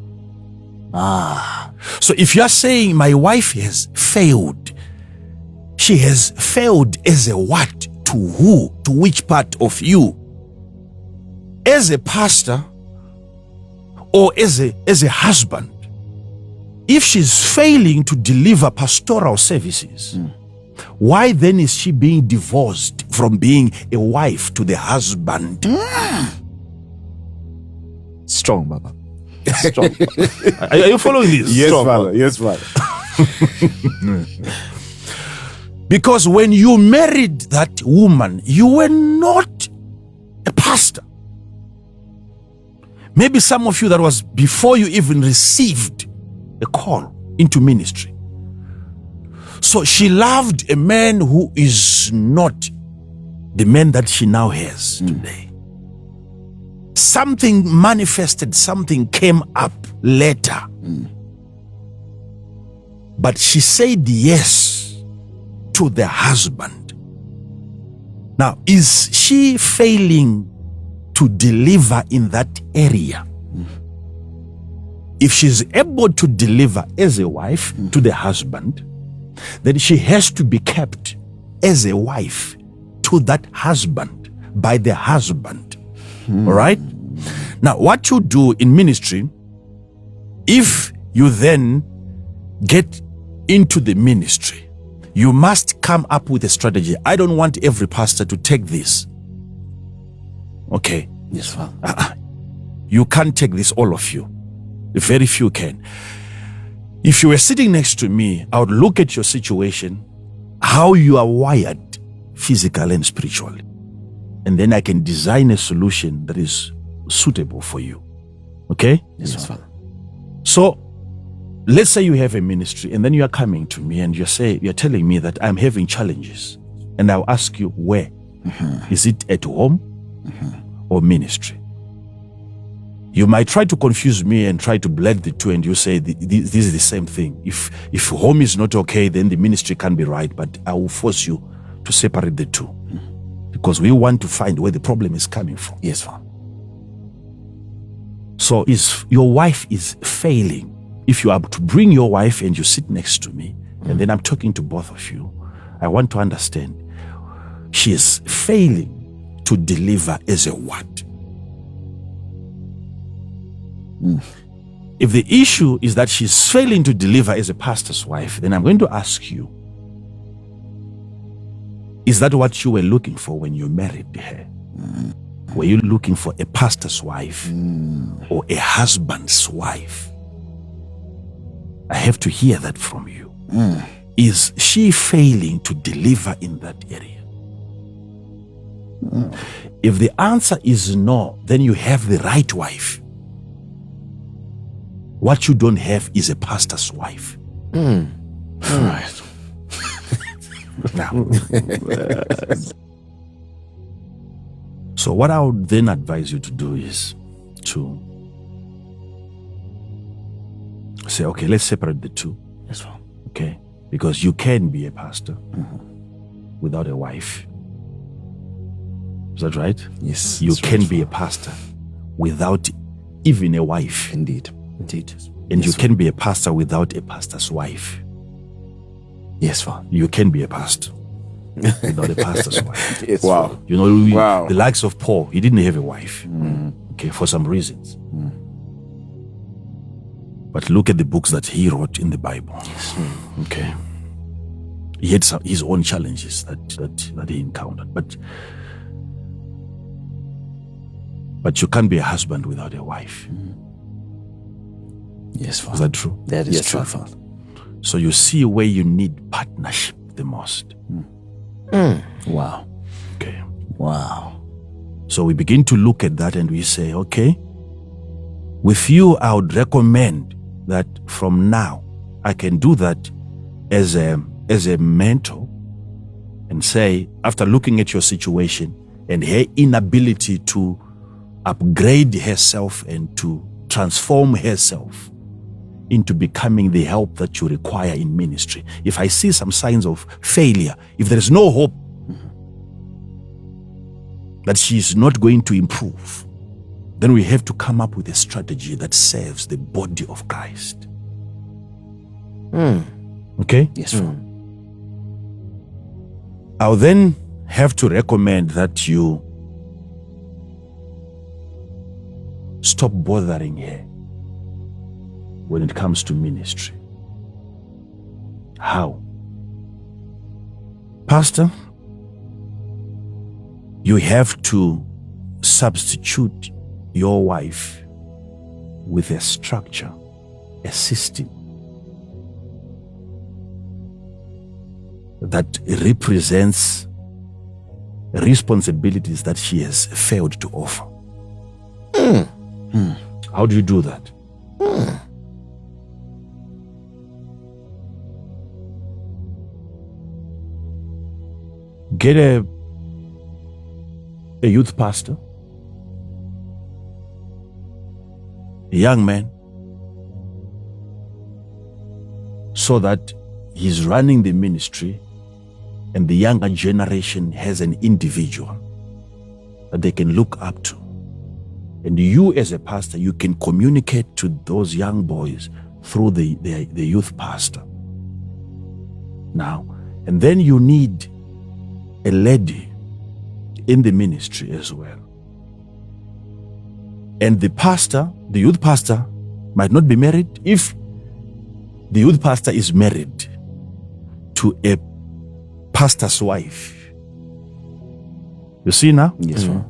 So if you're saying my wife has failed, she has failed as a what? To who? To which part of you? As a pastor or as a husband? If she's failing to deliver pastoral services, why then is she being divorced from being a wife to the husband? Strong, Baba. Strong. Are you following this? Yes, Strong, Father. Yes, Father. Because when you married that woman, you were not a pastor. Maybe some of you, that was before you even received a call into ministry. So she loved a man who is not the man that she now has today. Something manifested, something came up later. But she said yes to the husband. Now, is she failing to deliver in that area? If she's able to deliver as a wife to the husband, then she has to be kept as a wife to that husband by the husband. All right? Now, what you do in ministry, if you then get into the ministry, you must come up with a strategy. I don't want every pastor to take this. Okay? Yes, Father. You can't take this, all of you. Very few can. If you were sitting next to me, I would look at your situation, how you are wired physically and spiritually. And then I can design a solution that is suitable for you. Okay? Yes, Father. So, let's say you have a ministry and then you are coming to me and you're telling me that I'm having challenges. And I'll ask you where? Is it at home or ministry? You might try to confuse me and try to blend the two, and you say this is the same thing. If home is not okay, then the ministry can't be right, but I will force you to separate the two because we want to find where the problem is coming from. Yes, Father. So if your wife is failing, if you are to bring your wife and you sit next to me, and then I'm talking to both of you, I want to understand she is failing to deliver as a what? If the issue is that she's failing to deliver as a pastor's wife, then I'm going to ask you, is that what you were looking for when you married her? Were you looking for a pastor's wife or a husband's wife? I have to hear that from you. Is she failing to deliver in that area? If the answer is no, then you have the right wife. What you don't have is a pastor's wife. All right. Now, so what I would then advise you to do is to say, okay, let's separate the two. Yes, Father. Okay? Because you can be a pastor without a wife. Is that right? Yes. You can be a pastor without even a wife. Indeed. Indeed. And yes, you can be a pastor without a pastor's wife. Yes, Father. You can be a pastor. without a pastor's wife. Yes, wow. You know, Wow. the likes of Paul, he didn't have a wife, okay, for some reasons. But look at the books that he wrote in the Bible. Okay. He had his own challenges that he encountered. But you can't be a husband without a wife. Yes, Father. Is that true? That is Yes, true, Father. Father. So you see where you need partnership the most. Wow. Okay. Wow. So we begin to look at that and we say, okay, with you, I would recommend that from now, I can do that as a mentor and say, after looking at your situation and her inability to upgrade herself and to transform herself into becoming the help that you require in ministry. If I see some signs of failure, if there is no hope that she is not going to improve, then we have to come up with a strategy that serves the body of Christ. Okay? Yes, Father. I'll then have to recommend that you stop bothering her when it comes to ministry. How? Pastor, you have to substitute your wife with a structure, a system that represents responsibilities that she has failed to offer. How do you do that? Get a youth pastor, a young man, so that he's running the ministry and the younger generation has an individual that they can look up to. And you as a pastor, you can communicate to those young boys through the youth pastor. Now, and then you need a lady in the ministry as well. And the pastor, the youth pastor, might not be married. If the youth pastor is married to a pastor's wife, you see now? Yes, Father.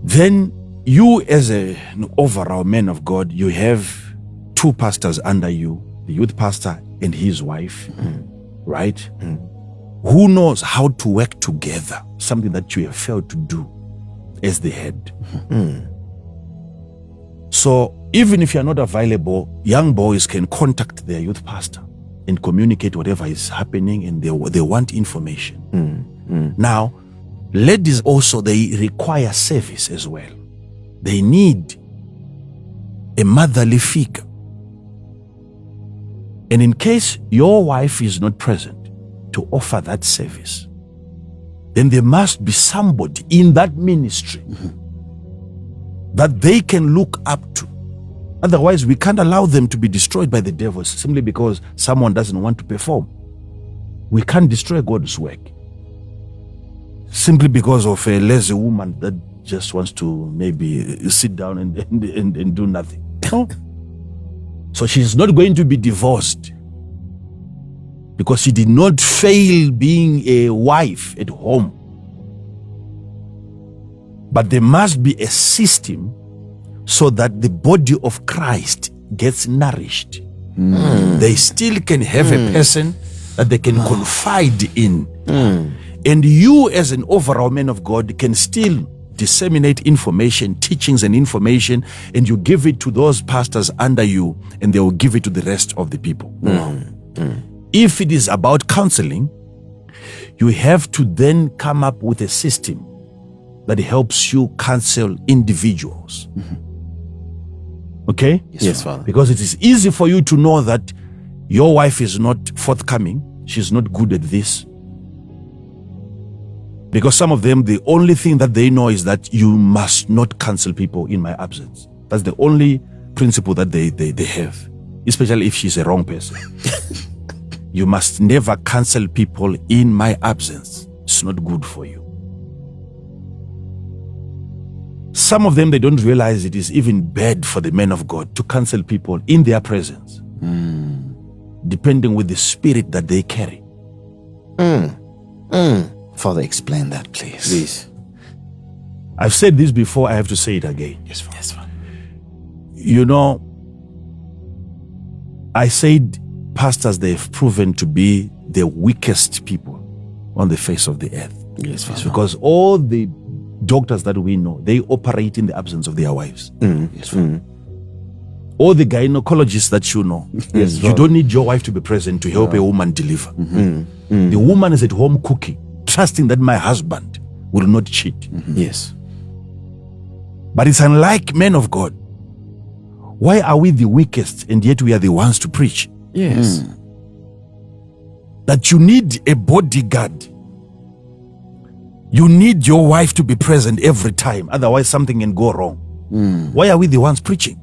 Then you as an overall man of God, you have two pastors under you, the youth pastor and his wife, right? Who knows how to work together, something that you have failed to do as the head. So even if you're not available, young boys can contact their youth pastor and communicate whatever is happening, and they want information. Now, ladies also, they require service as well. They need a motherly figure. And in case your wife is not present to offer that service, then there must be somebody in that ministry that they can look up to. Otherwise, we can't allow them to be destroyed by the devil simply because someone doesn't want to perform. We can't destroy God's work simply because of a lazy woman that just wants to maybe sit down and do nothing. No. So she's not going to be divorced because she did not fail being a wife at home. But there must be a system so that the body of Christ gets nourished. They still can have a person that they can confide in. And you as an overall man of God can still disseminate information, teachings and information, and you give it to those pastors under you, and they will give it to the rest of the people. If it is about counseling, you have to then come up with a system that helps you counsel individuals. Okay? Yes, Father. Because it is easy for you to know that your wife is not forthcoming, she's not good at this. Because some of them, the only thing that they know is that you must not counsel people in my absence. That's the only principle that they have, especially if she's a wrong person. you must never cancel people in my absence. It's not good for you. Some of them, they don't realize it is even bad for the men of God to cancel people in their presence, depending with the spirit that they carry. Father, explain that, please. Please. I've said this before, I have to say it again. Yes, Father. Yes, Father. You know, I said pastors, they've proven to be the weakest people on the face of the earth. Yes, Father. Because all the doctors that we know, they operate in the absence of their wives. Yes, Father. All the gynecologists that you know, Yes, you don't need your wife to be present to help a woman deliver. The woman is at home cooking, trusting that my husband will not cheat. Yes. But it's unlike men of God. Why are we the weakest and yet we are the ones to preach? Yes. That you need a bodyguard. You need your wife to be present every time, otherwise something can go wrong. Why are we the ones preaching?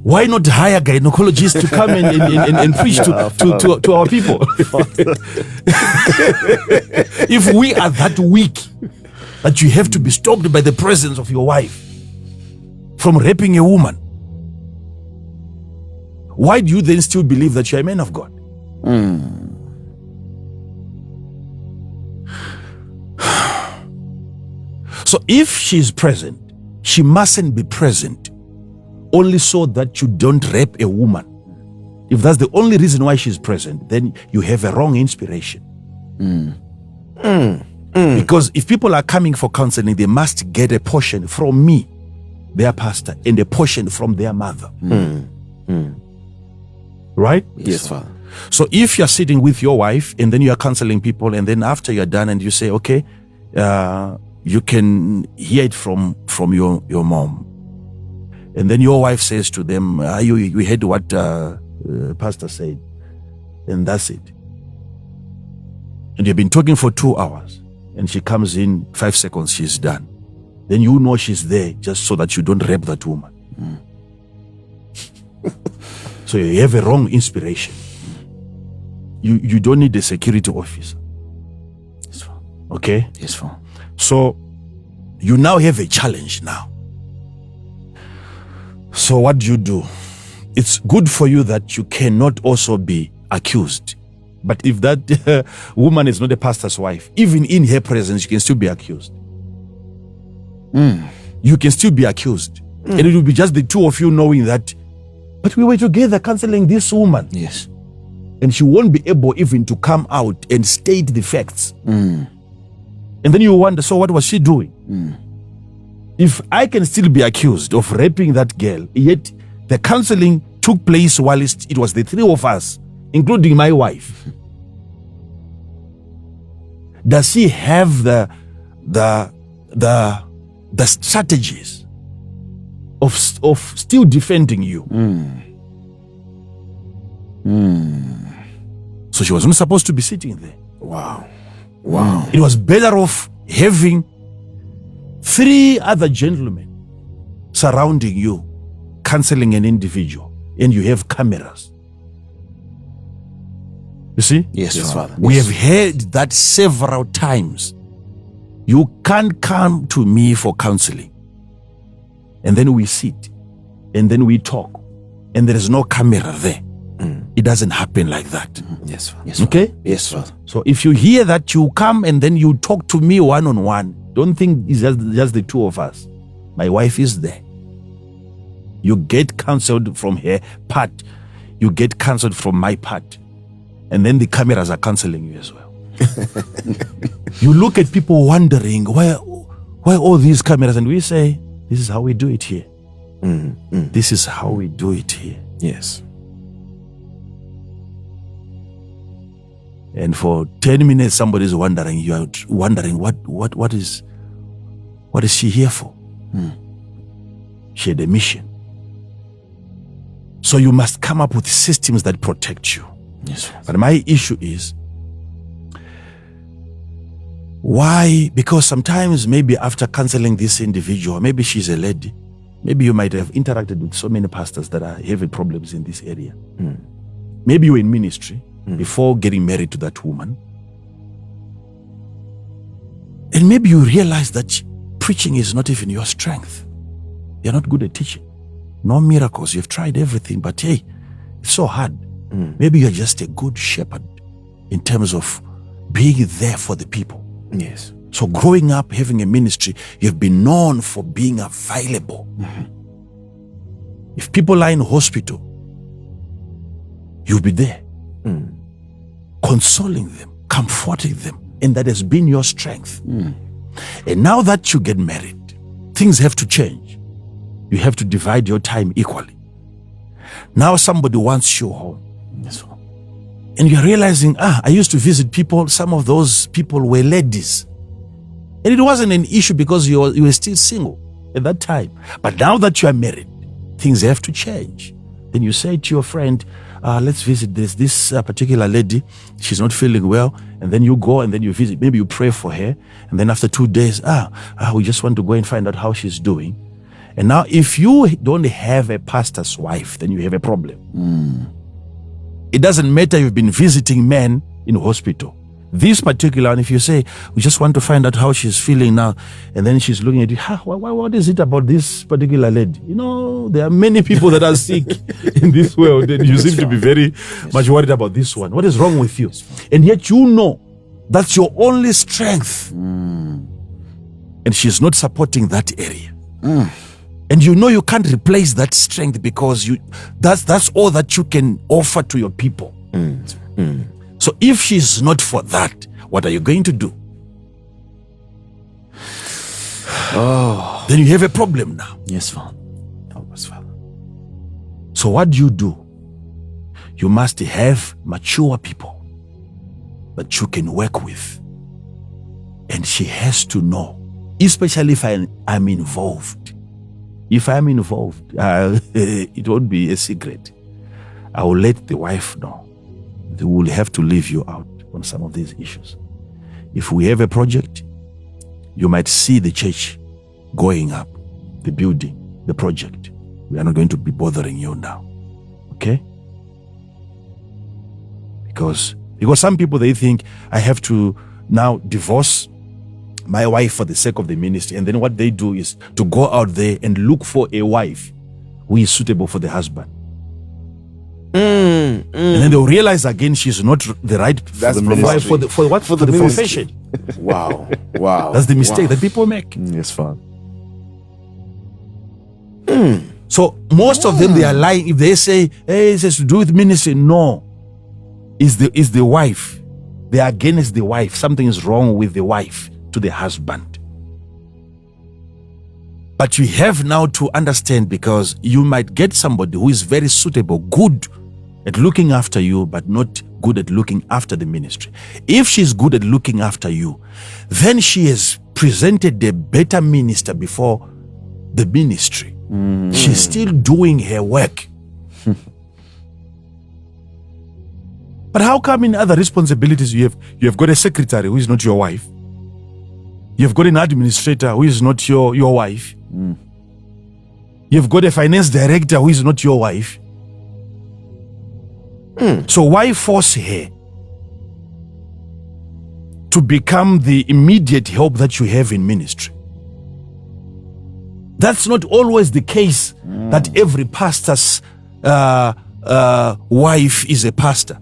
Why not hire gynecologists to come and preach to our people? If we are that weak, that you have to be stopped by the presence of your wife from raping a woman, why do you then still believe that you are a man of God? So if she is present, she mustn't be present only so that you don't rape a woman. If that's the only reason why she's present, then you have a wrong inspiration. Because if people are coming for counseling, they must get a portion from me, their pastor, and a portion from their mother. Right? Yes, Father. So if you're sitting with your wife and then you are counseling people, and then after you're done and you say, okay, you can hear it from your mom. And then your wife says to them, you heard what pastor said, and that's it. And you've been talking for 2 hours, and she comes in 5 seconds, she's done. Then you know she's there just so that you don't rape that woman. So you have a wrong inspiration. You don't need a security officer. Yes, Father. Okay? Yes, Father. So you now have a challenge now. So what do? It's good for you that you cannot also be accused. But if that woman is not a pastor's wife, even in her presence, you can still be accused. You can still be accused. And it will be just the two of you knowing that, but we were together counseling this woman. Yes. And she won't be able even to come out and state the facts. And then you wonder, so what was she doing? If I can still be accused of raping that girl, yet the counseling took place while it was the three of us, including my wife, does she have the strategies of still defending you? So she was not supposed to be sitting there. Wow. It was better off having 3 other gentlemen surrounding you, counseling an individual, and you have cameras. You see? Yes, Father. We have heard that several times. You can't come to me for counseling, and then we sit, and then we talk, and there is no camera there. It doesn't happen like that. Yes, Father. Yes, Father. Okay? Yes, Father. So if you hear that, you come and then you talk to me one-on-one. Don't think it's just the two of us. My wife is there. You get counseled from her part. You get counseled from my part. And then the cameras are counseling you as well. You look at people wondering, why all these cameras? And we say, this is how we do it here. This is how we do it here. Yes. And for 10 minutes, somebody's wondering, you are wondering, what is she here for? She had a mission. So you must come up with systems that protect you. Yes. But my issue is, why? Because sometimes maybe after counseling this individual, maybe she's a lady, maybe you might have interacted with so many pastors that are having problems in this area. maybe you were in ministry before getting married to that woman. And maybe you realize that preaching is not even your strength. You're not good at teaching. No miracles. You've tried everything, but hey, it's so hard. Maybe you're just a good shepherd in terms of being there for the people. Yes. So growing up, having a ministry, you've been known for being available. If people are in hospital, you'll be there, consoling them, comforting them, and that has been your strength. And now that you get married, things have to change. You have to divide your time equally. Now somebody wants you home. And you're realizing, I used to visit people, some of those people were ladies. And it wasn't an issue because you were still single at that time. But now that you are married, things have to change. Then you say to your friend, let's visit this particular lady. She's not feeling well. And then you go and then you visit. Maybe you pray for her. And then after 2 days, we just want to go and find out how she's doing. And now if you don't have a pastor's wife, then you have a problem. It doesn't matter you've been visiting men in hospital. This particular one, if you say, we just want to find out how she's feeling now, and then she's looking at you, what is it about this particular lady? You know, there are many people that are sick in this world, and you seem to be very much worried about this one. What is wrong with you? And yet you know that's your only strength. And she's not supporting that area. And you know you can't replace that strength because that's all that you can offer to your people. So if she's not for that, what are you going to do? Then you have a problem now. Yes, Father. Help us, Father. So what do? You must have mature people that you can work with. And she has to know, especially if I'm involved. If I'm involved, it won't be a secret. I will let the wife know. They will have to leave you out on some of these issues. If we have a project, you might see the church going up, the building, the project. We are not going to be bothering you now. Okay? Because some people, they think I have to now divorce my wife for the sake of the ministry. And then what they do is to go out there and look for a wife who is suitable for the husband. And then they'll realize again she's not the right wife for the profession. Wow. That's the mistake that people make. Yes, Father. So most of them, they are lying. If they say, hey, it has to do with ministry, no. Is the wife. They are against the wife. Something is wrong with the wife to the husband. But you have now to understand, because you might get somebody who is very suitable, good at looking after you, but not good at looking after the ministry. If she's good at looking after you, then she has presented a better minister before the ministry. She's still doing her work. But how come in other responsibilities you have got a secretary who is not your wife? You've got an administrator who is not your wife. You've got a finance director who is not your wife. So why force her to become the immediate help that you have in ministry? That's not always the case that every pastor's wife is a pastor.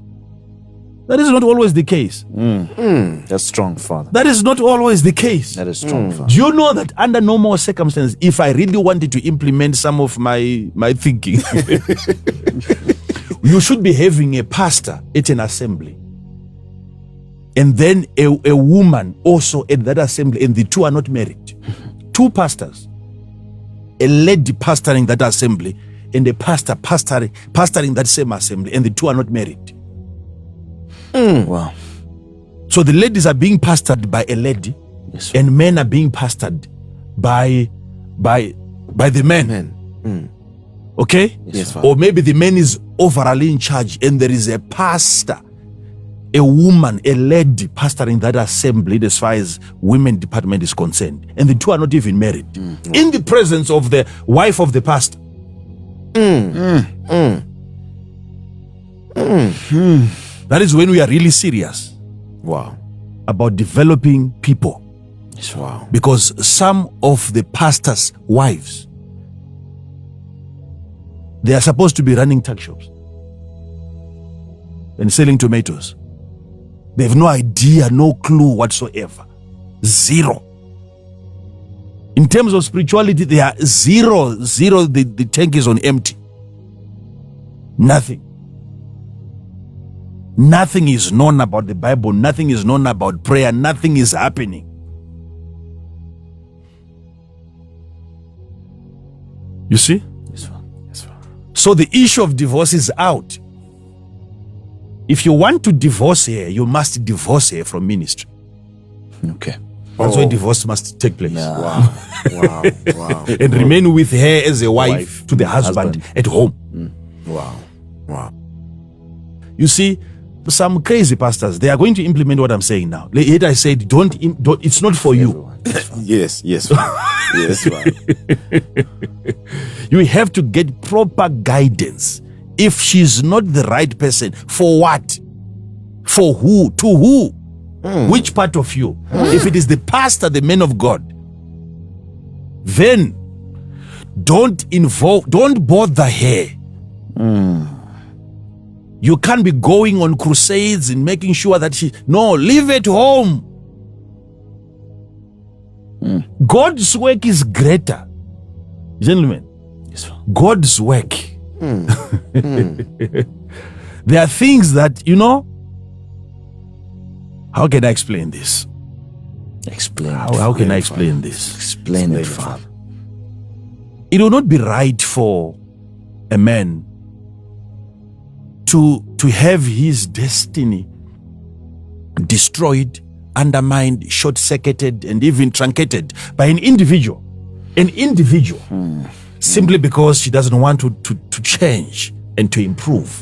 That is not always the case. That's strong, Father. That is not always the case. That is strong, Father. Do you know that under normal circumstances, if I really wanted to implement some of my thinking, you should be having a pastor at an assembly, and then a woman also at that assembly, and the two are not married. Two pastors, a lady pastoring that assembly, and a pastor pastoring that same assembly, and the two are not married. Wow. So the ladies are being pastored by a lady, Yes, and men are being pastored by the men. Okay? Yes, Father. Or maybe the man is overall in charge, and there is a pastor, a woman, a lady pastoring that assembly as far as women department is concerned, and the two are not even married, in the presence of the wife of the pastor. That is when we are really serious Wow. about developing people. Wow. Because some of the pastors' wives, they are supposed to be running tuck shops and selling tomatoes. They have no idea, no clue whatsoever. Zero. In terms of spirituality, they are zero. The tank is on empty. Nothing. Nothing is known about the Bible. Nothing is known about prayer. Nothing is happening. You see? Yes, sir. So the issue of divorce is out. If you want to divorce her, you must divorce her from ministry. Okay. That's why divorce must take place. Yeah. Wow. Wow. Wow. And remain with her as a wife to the husband at home. Wow. Wow. You see, some crazy pastors, they are going to implement what I'm saying now. Yet I said, don't it's not for you. Yes. Yes. Yes. You have to get proper guidance. If she's not the right person, for what? For who? To who? Which part of you? If it is the pastor, the man of God, then don't bother her. You can't be going on crusades and making sure that leave it home. God's work is greater. Gentlemen, Yes, sir. God's work. There are things that, how can I explain this? Explain. How can I explain this? Explain it, Father. It will not be right for a man to have his destiny destroyed, undermined, short-circuited, and even truncated by an individual. Simply because she doesn't want to change and to improve.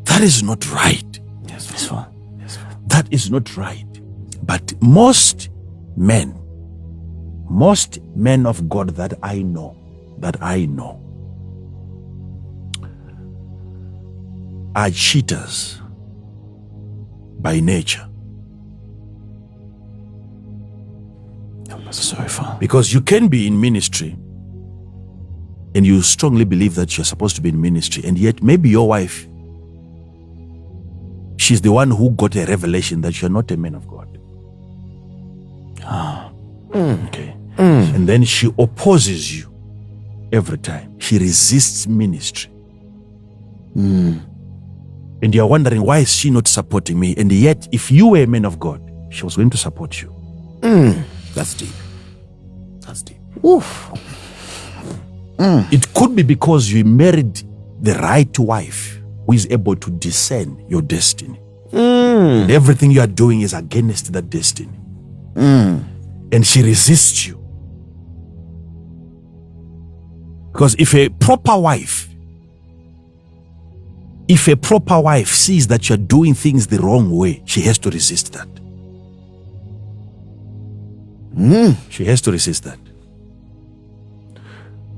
That is not right. Yes, sir. Yes, sir. That is not right. But most men of God that I know, are cheaters by nature. Sorry, Father. Because you can be in ministry and you strongly believe that you're supposed to be in ministry, and yet maybe your wife, she's the one who got a revelation that you're not a man of God. Okay. And then she opposes you every time. She resists ministry. And you're wondering, why is she not supporting me? And yet, if you were a man of God, she was going to support you. That's deep. That's deep. Oof. It could be because you married the right wife who is able to discern your destiny. And everything you are doing is against that destiny. And she resists you. Because if a proper wife sees that you're doing things the wrong way, she has to resist that. She has to resist that.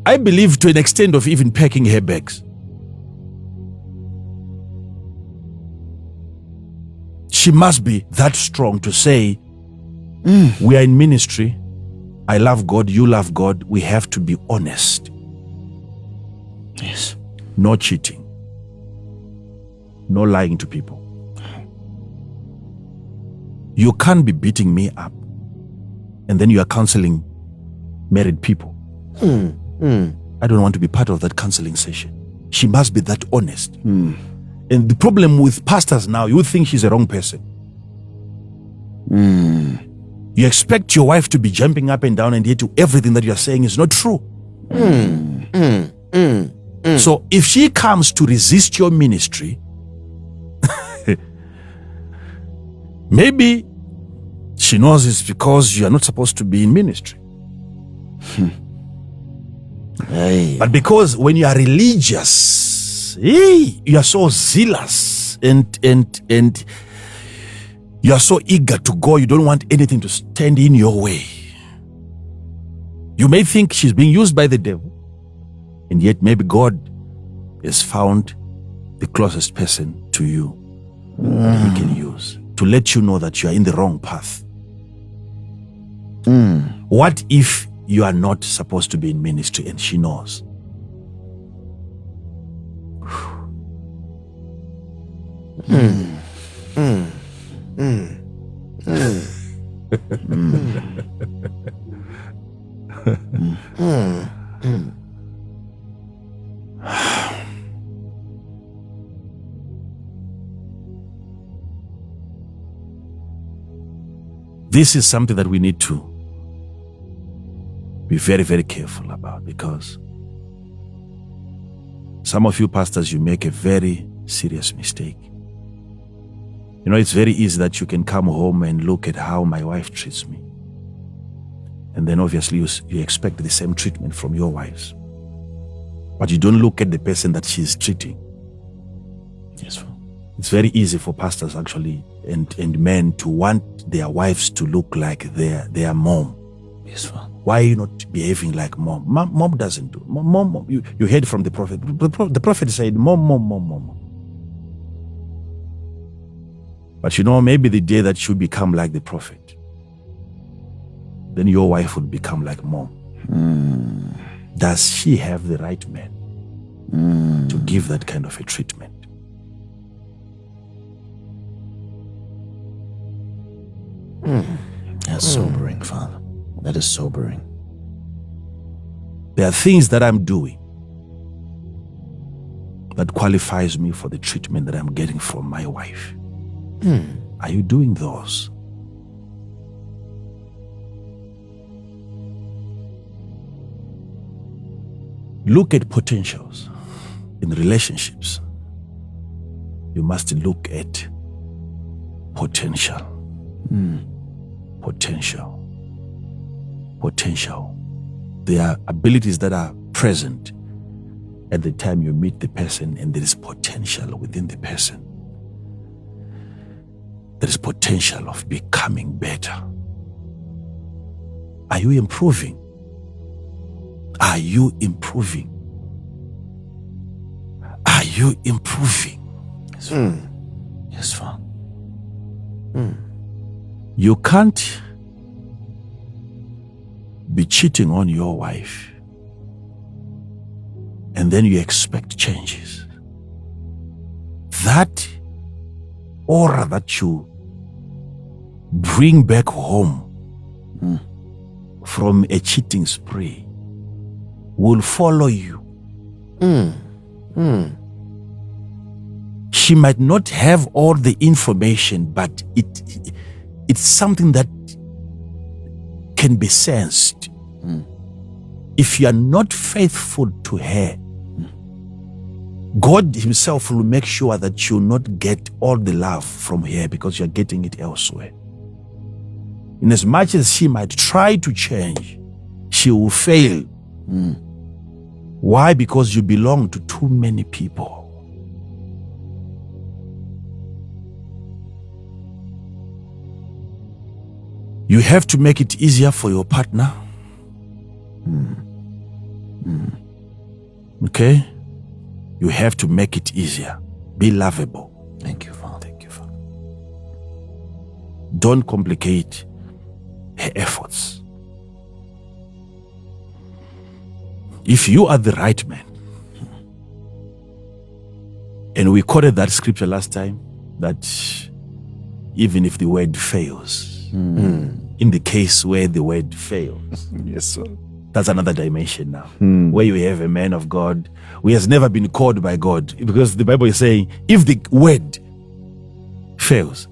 I believe to an extent of even packing her bags. She must be that strong to say, we are in ministry. I love God, you love God. We have to be honest. Yes. No cheating. No lying to people. You can't be beating me up and then you are counseling married people. I don't want to be part of that counseling session. She must be that honest. And the problem with pastors now, you think she's a wrong person. You expect your wife to be jumping up and down, and yet everything that you are saying is not true. So if she comes to resist your ministry, maybe she knows it's because you are not supposed to be in ministry. Hey. But because when you are religious, you are so zealous and you are so eager to go, you don't want anything to stand in your way. You may think she's being used by the devil, and yet maybe God has found the closest person to you that he can use to let you know that you are in the wrong path. What if you are not supposed to be in ministry and she knows? This is something that we need to be very, very careful about, because some of you pastors, you make a very serious mistake. You know, it's very easy that you can come home and look at how my wife treats me. And then obviously you expect the same treatment from your wives. But you don't look at the person that she's treating. Yes, sir. It's very easy for pastors actually and men to want their wives to look like their mom. Yes, sir. Why are you not behaving like mom? Mom doesn't do. Mom. You heard from the prophet. The prophet said, mom. But you know, maybe the day that you become like the prophet, then your wife would become like mom. Does she have the right man to give that kind of a treatment? That's sobering, Father. That is sobering. There are things that I'm doing that qualifies me for the treatment that I'm getting from my wife. Are you doing those? Look at potentials in relationships. You must look at potential. Potential. There are abilities that are present at the time you meet the person, and there is potential within the person. There is potential of becoming better. Are you improving? Are you improving? Are you improving? Yes, Father. Yes, Father. You can't be cheating on your wife and then you expect changes. That aura that you bring back home from a cheating spree will follow you. She might not have all the information, but it's something that can be sensed. If you are not faithful to her, God himself will make sure that you not get all the love from her because you're getting it elsewhere. In as much as she might try to change, she will fail. Why? Because you belong to too many people. You have to make it easier for your partner. Okay? You have to make it easier. Be lovable. Thank you, Father. Thank you, Father. Don't complicate her efforts. If you are the right man, and we quoted that scripture last time, that even if the word fails, in the case where the word fails, Yes, sir. that's another dimension now, where you have a man of God who has never been called by God, because the Bible is saying, if the word fails,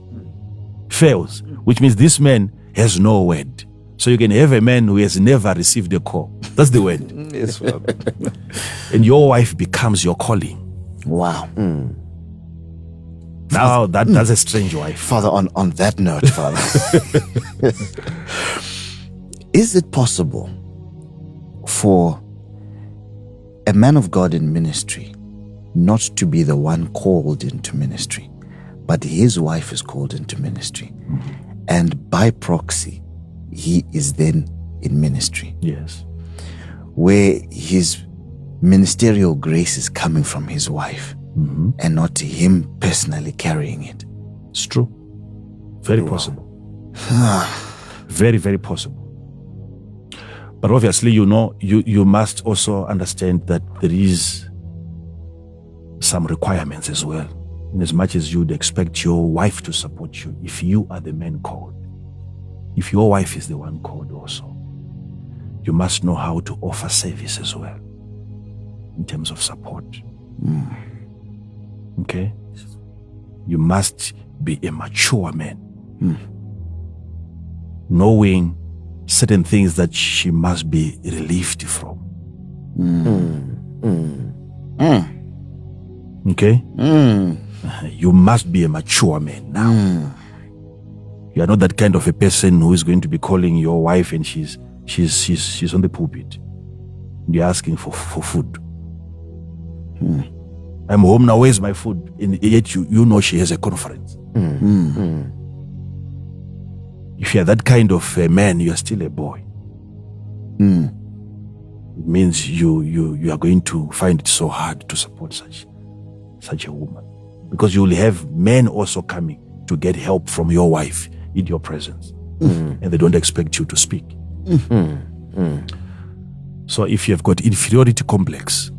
which means this man has no word. So you can have a man who has never received a call. That's the word. Yes, Father. And your wife becomes your calling. Wow. Now that's a strange wife. Father, on that note, Father, is it possible for a man of God in ministry not to be the one called into ministry, but his wife is called into ministry, and by proxy, he is then in ministry? Yes. Where his ministerial grace is coming from his wife and not him personally carrying it. It's true. Very possible. Very, very possible. But obviously, you must also understand that there is some requirements as well. In as much as you'd expect your wife to support you, if you are the man called, if your wife is the one called also, you must know how to offer service as well in terms of support. Okay? You must be a mature man, knowing certain things that she must be relieved from. Okay? You must be a mature man now. You are not that kind of a person who is going to be calling your wife and she's on the pulpit. You're asking for food. I'm home now, where's my food? And yet you know she has a conference. If you're that kind of a man, you are still a boy. It means you are going to find it so hard to support such a woman. Because you will have men also coming to get help from your wife in your presence. And they don't expect you to speak. So if you have got inferiority complex,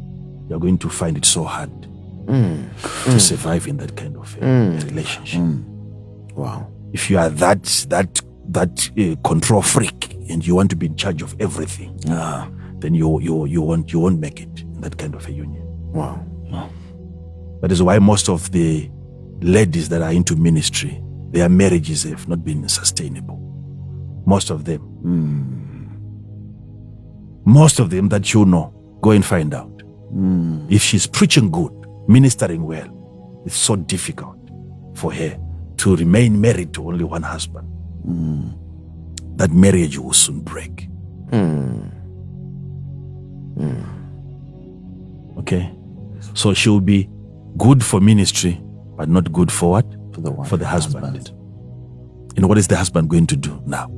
you're going to find it so hard to survive in that kind of relationship. Wow. If you are that control freak and you want to be in charge of everything, then you won't make it in that kind of a union. Wow. That is why most of the ladies that are into ministry, their marriages have not been sustainable. Most of them. Most of them that you know, go and find out. If she's preaching good, ministering well, it's so difficult for her to remain married to only one husband. That marriage will soon break. Okay? So she'll be good for ministry, but not good for what? For the husband. And what is the husband going to do now?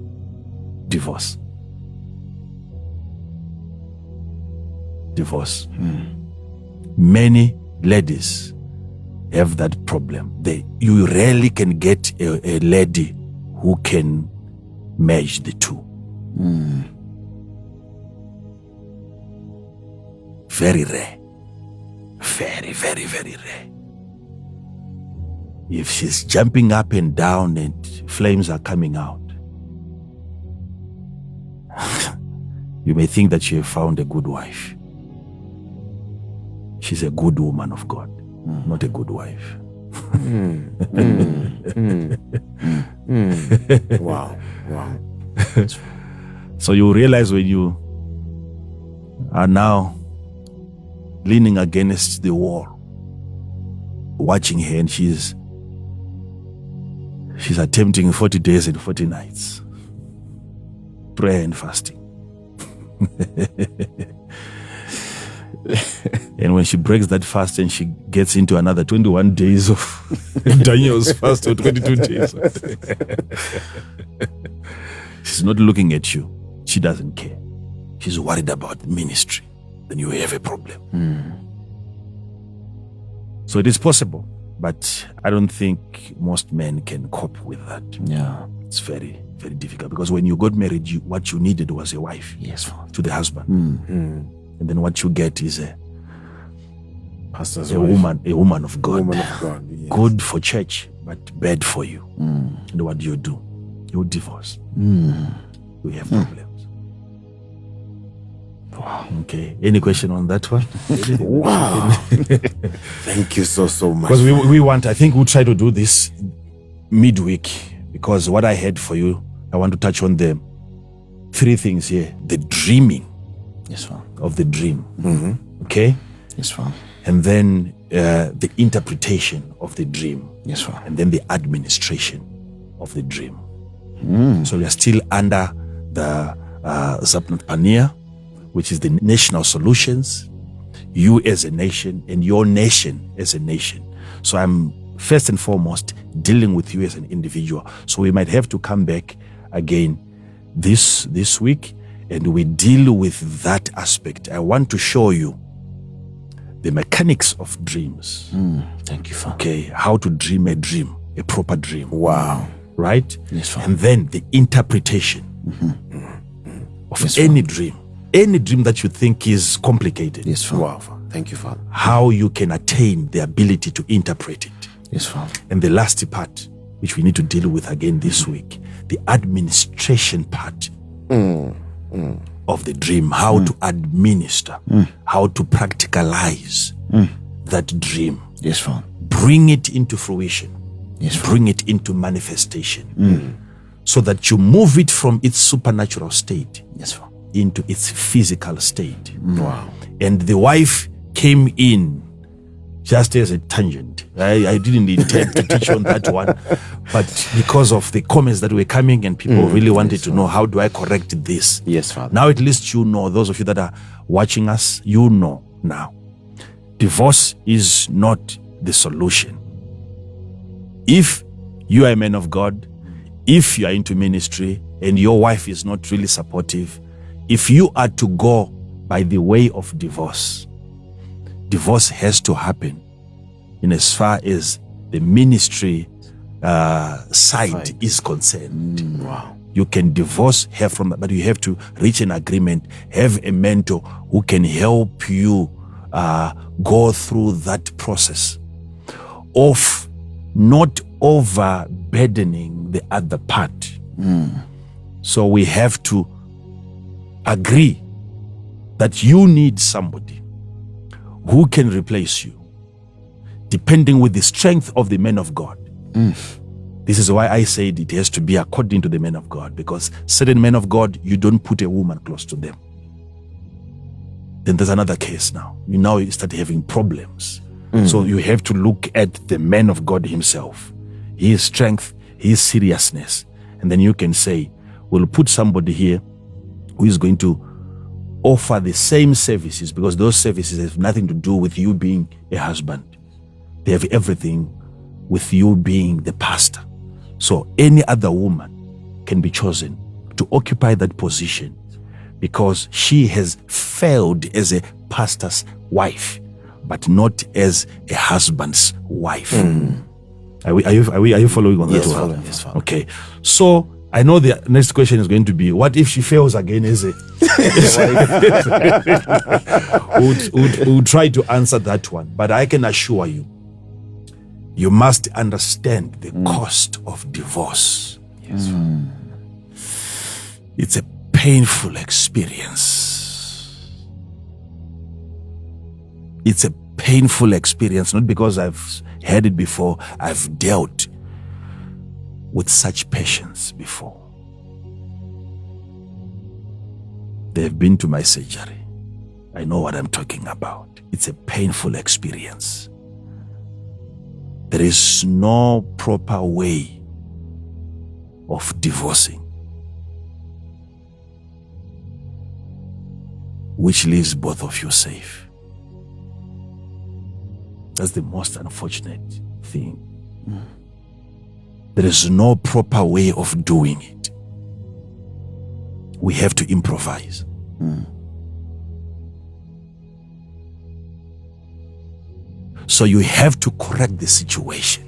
Divorce. Many ladies have that problem. You rarely can get a lady who can merge the two. Very rare. Very, very, very rare. If she's jumping up and down and flames are coming out, you may think that you have found a good wife. She's a good woman of God, not a good wife. Wow. So you realize when you are now leaning against the wall, watching her, and she's attempting 40 days and 40 nights, prayer and fasting. And when she breaks that fast and she gets into another 21 days of Daniel's fast, or 22 days, she's not looking at you. She doesn't care. She's worried about ministry. Then you have a problem. So it is possible, but I don't think most men can cope with that. Yeah. It's very, very difficult, because when you got married, what you needed was a wife. Yes. To the husband. And then what you get is a woman of God. Yes. Good for church, but bad for you. And what do? You divorce. We have problems. Wow. Okay. Any question on that one? Wow. Thank you so much. Because I think we'll try to do this midweek, because what I had for you, I want to touch on the 3 things here. The dreaming. Yes, ma'am. Of the dream. Okay? Yes, ma'am. And then the interpretation of the dream. Yes, ma'am. And then the administration of the dream. So we are still under the Zaphnathpaneah, which is the national solutions, you as a nation and your nation as a nation. So I'm first and foremost dealing with you as an individual. So we might have to come back again this week, and we deal with that aspect. I want to show you the mechanics of dreams. Thank you, Father. Okay, how to dream a dream, a proper dream. Wow. Right? Yes, Father. And then the interpretation of any dream. Any dream that you think is complicated. Yes, Father. Wow. Thank you, Father. How you can attain the ability to interpret it. Yes, Father. And the last part, which we need to deal with again this week, the administration part of the dream, how to administer, how to practicalize that dream. Yes, Father. Bring it into fruition. Yes, Father. Bring it into manifestation. So that you move it from its supernatural state Yes, Father. into its physical state. Wow. And the wife came in just as a tangent. I didn't intend to teach on that one, but because of the comments that were coming and people really wanted to know, how do I correct this? Yes, Father. Now at least you know, those of you that are watching us, you know now. Divorce is not the solution. If you are a man of God, if you are into ministry and your wife is not really supportive, if you are to go by the way of divorce, divorce has to happen in as far as the ministry side is concerned. Wow. You can divorce her from that, but you have to reach an agreement, have a mentor who can help you go through that process of not overburdening the other part. So we have to agree that you need somebody who can replace you, depending with the strength of the men of God. This is why I said it has to be according to the men of God, because certain men of God, you don't put a woman close to them. Then there's another case now. You start having problems. So you have to look at the man of God himself, his strength, his seriousness. And then you can say, we'll put somebody here who is going to offer the same services, because those services have nothing to do with you being a husband. They have everything with you being the pastor. So any other woman can be chosen to occupy that position because she has failed as a pastor's wife, but not as a husband's wife. Are you following on that? Yes, one? Father. Yes, Father. Okay. So I know the next question is going to be, what if she fails again as a we'll try to answer that one. But I can assure you, you must understand the cost of divorce. Yes, It's a painful experience. It's a painful experience, not because I've had it before. I've dealt with such patients before. They've been to my surgery. I know what I'm talking about. It's a painful experience. There is no proper way of divorcing which leaves both of you safe. That's the most unfortunate thing. There is no proper way of doing it. We have to improvise. So you have to correct the situation.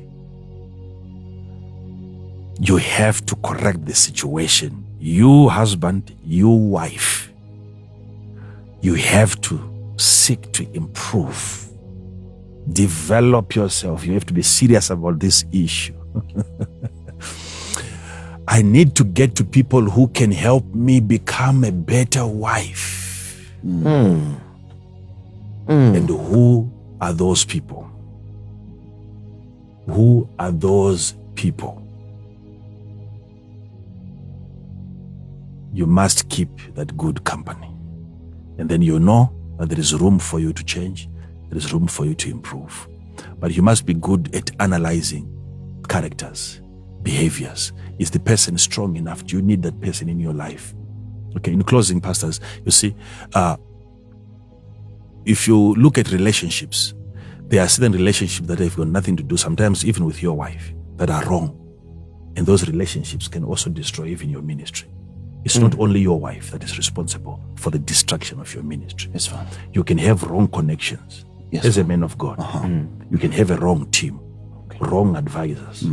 You have to correct the situation. You husband, you wife, you have to seek to improve. Develop yourself. You have to be serious about this issue. I need to get to people who can help me become a better wife. And who are those people? Who are those people? You must keep that good company. And then you know that there is room for you to change. There is room for you to improve. But you must be good at analyzing characters, behaviors. Is the person strong enough? Do you need that person in your life? Okay, in closing, pastors, you see, if you look at relationships, there are certain relationships that have got nothing to do, sometimes even with your wife, that are wrong. And those relationships can also destroy even your ministry. It's not only your wife that is responsible for the destruction of your ministry. Yes, Father. You can have wrong connections. Yes, as a Father. man of God. You can have a wrong team, wrong advisors.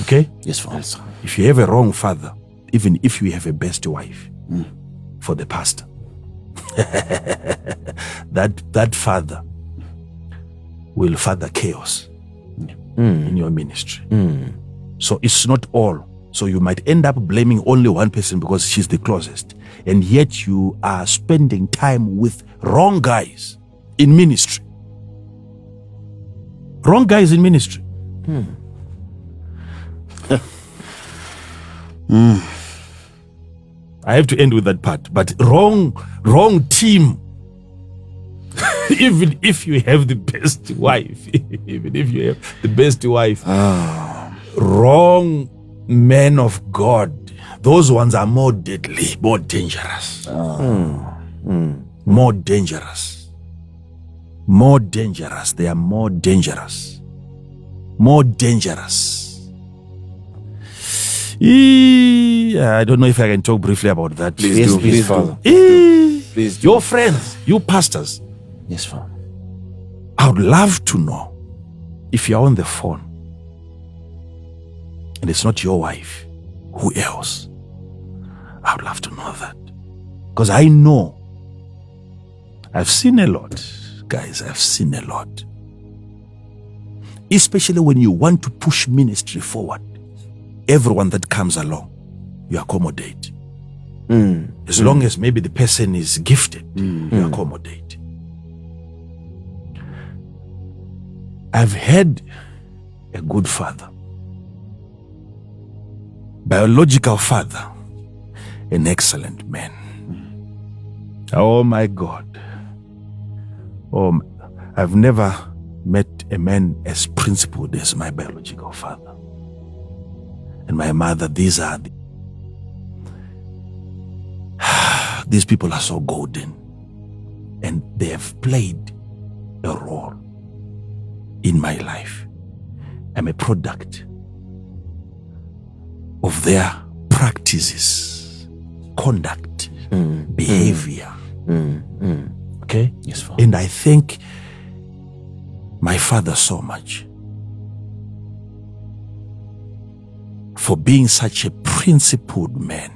Okay? Yes, Father. If you have a wrong father, even if you have a best wife for the pastor, that father will father chaos in your ministry. So it's not all. So you might end up blaming only one person because she's the closest. And yet you are spending time with wrong guys in ministry. Wrong guys in ministry. I have to end with that part. But wrong team. Even if you have the best wife, wrong men of God, those ones are more deadly, more dangerous. More dangerous. More dangerous. They are more dangerous. More dangerous. I don't know if I can talk briefly about that. Please, Father. Please do. Your friends, you pastors. Yes, Father. I would love to know if you're on the phone and it's not your wife, who else? I would love to know that. Because I know, I've seen a lot. Guys, I've seen a lot. Especially when you want to push ministry forward. Everyone that comes along, you accommodate. As long as maybe the person is gifted, you accommodate. I've had a good father, biological father, an excellent man. Oh my God. I've never met a man as principled as my biological father. And my mother, these people are so golden. And they have played a role in my life. I'm a product of their practices, conduct, behavior. Okay? Yes, Father. And I thank my father so much for being such a principled man.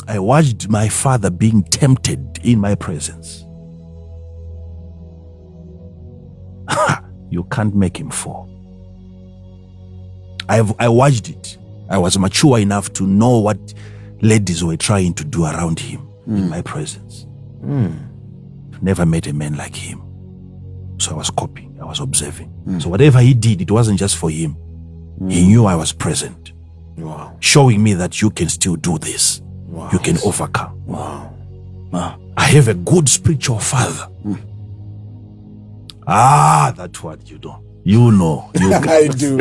I watched my father being tempted in my presence. You can't make him fall. I watched it. I was mature enough to know what ladies were trying to do around him in my presence. Never met a man like him. So I was copying, I was observing. So whatever he did, it wasn't just for him. He knew I was present. Wow. Showing me that you can still do this. Wow. You can overcome. Wow. I have a good spiritual father. That's what you don't. You know. You I do.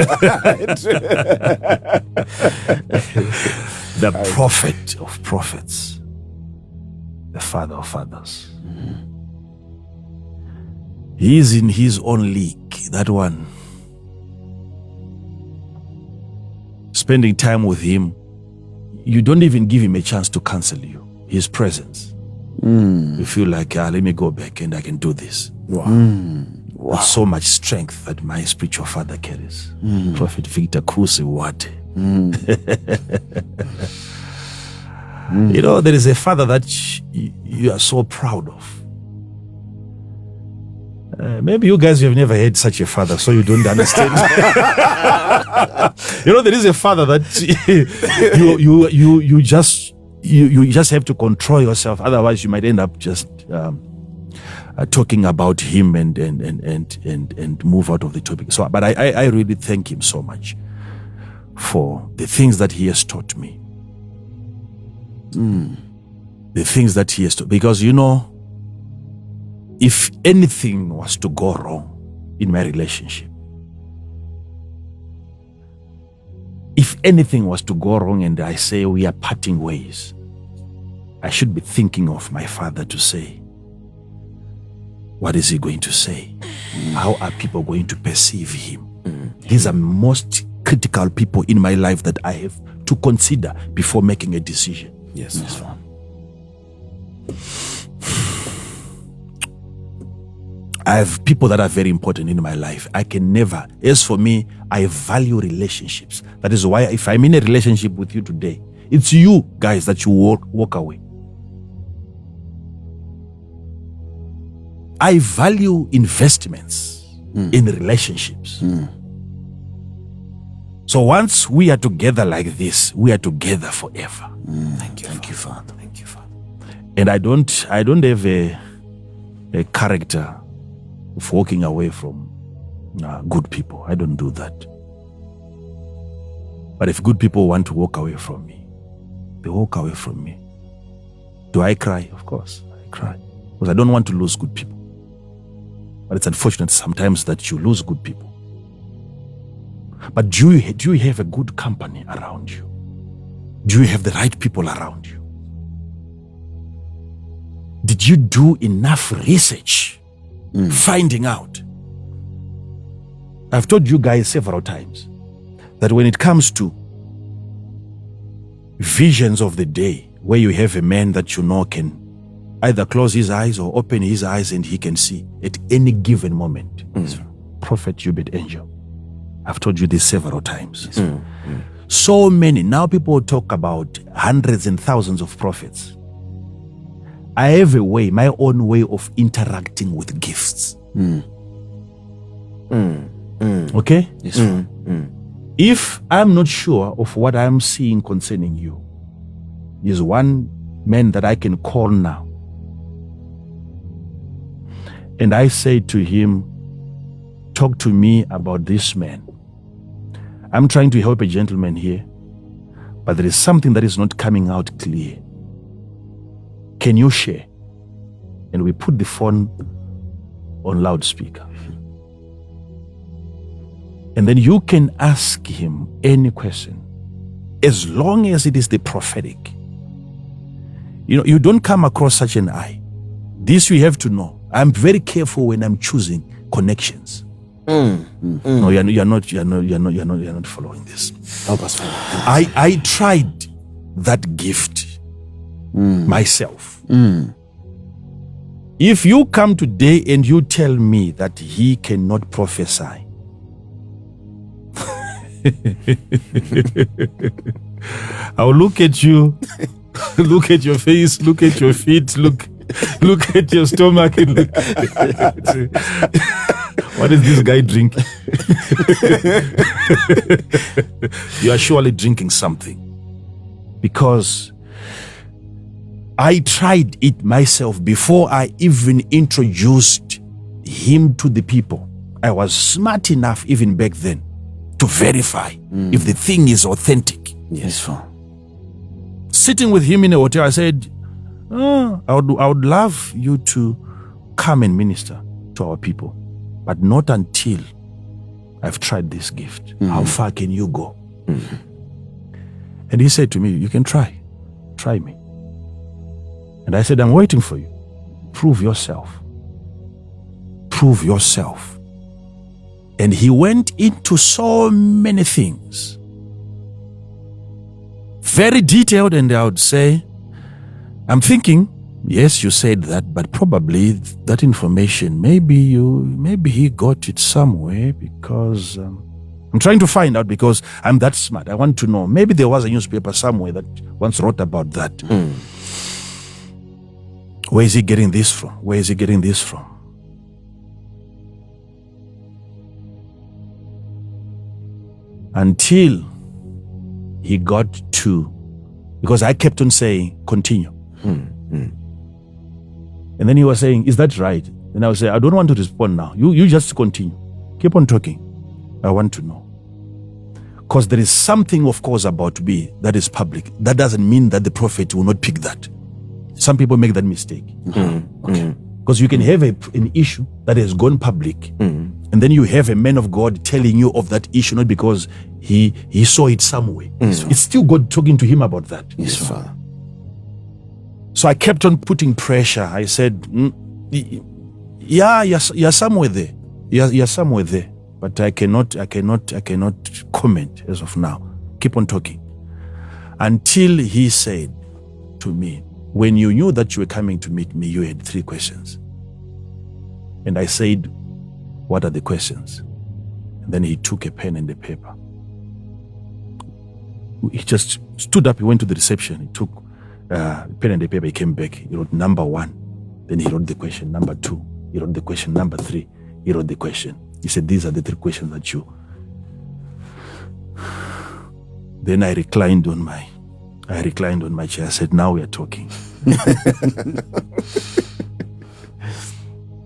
The prophet of prophets. The father of fathers. He is in his own league. That one. Spending time with him, you don't even give him a chance to counsel you. His presence. You feel like, let me go back and I can do this. Wow. Wow. So much strength that my spiritual father carries. Prophet Victor Kusi Wate. You know, there is a father that you are so proud of. Maybe you guys have never had such a father, so you don't understand. You know, there is a father that you just have to control yourself. Otherwise, you might end up just talking about him and move out of the topic. So, but I really thank him so much for the things that he has taught me. The things that he has taught, because you know, if anything was to go wrong in my relationship, if anything was to go wrong and I say we are parting ways, I should be thinking of my father to say, what is he going to say? How are people going to perceive him? These are most critical people in my life that I have to consider before making a decision. Yes. I have people that are very important in my life. I can never, as for me, I value relationships. That is why if I'm in a relationship with you today, it's you guys that you walk away. I value investments in relationships. So once we are together like this, we are together forever. Thank you, Father. Thank you, Father. And I don't have a character of walking away from good people. I don't do that. But if good people want to walk away from me, they walk away from me. Do I cry? Of course, I cry. Because I don't want to lose good people. But it's unfortunate sometimes that you lose good people. But do you have a good company around you? Do you have the right people around you? Did you do enough research finding out? I've told you guys several times that when it comes to visions of the day, where you have a man that you know can either close his eyes or open his eyes and he can see at any given moment. Prophet Hubert Angel. I've told you this several times. So many. Now people talk about hundreds and thousands of prophets. I have a way, my own way of interacting with gifts. Okay? Yes, Father. If I'm not sure of what I'm seeing concerning you, there's one man that I can call now. And I say to him, talk to me about this man. I'm trying to help a gentleman here, but there is something that is not coming out clear. Can you share? And we put the phone on loudspeaker. And then you can ask him any question, as long as it is the prophetic. You know, you don't come across such an eye. This you have to know. I'm very careful when I'm choosing connections. No, you're not following this. Help us, Father. I tried that gift myself. If you come today and you tell me that he cannot prophesy, I'll look at you, look at your face, look at your feet, look at your stomach and look. What is this guy drinking? You are surely drinking something. Because I tried it myself before I even introduced him to the people. I was smart enough even back then to verify if the thing is authentic. Yes, Father. Sitting with him in a hotel, I said, I would love you to come and minister to our people, but not until I've tried this gift. How far can you go? And he said to me, you can try me. And I said, I'm waiting for you. Prove yourself. And he went into so many things, very detailed, and I would say, I'm thinking, yes, you said that, but probably that information, maybe he got it somewhere, because I'm trying to find out, because I'm that smart. I want to know. Maybe there was a newspaper somewhere that once wrote about that. Where is he getting this from? Until he got to, because I kept on saying, continue. And then he was saying, is that right? And I would say, I don't want to respond now. You just continue. Keep on talking. I want to know. Because there is something, of course, about me that is public. That doesn't mean that the prophet will not pick that. Some people make that mistake. Okay. Because you can have an issue that has gone public, and then you have a man of God telling you of that issue, not because he saw it somewhere. It's still God talking to him about that. Yes, Father. So I kept on putting pressure. I said, you're somewhere there. You're somewhere there. But I cannot comment as of now. Keep on talking. Until he said to me, when you knew that you were coming to meet me, you had 3 questions. And I said, what are the questions? And then he took a pen and a paper. He just stood up, he went to the reception, he took a pen and a paper, he came back, he wrote number 1. Then he wrote the question number 2. He wrote the question number 3. He wrote the question. He said, these are the 3 questions that you... Then I reclined on my chair. I said, now we are talking.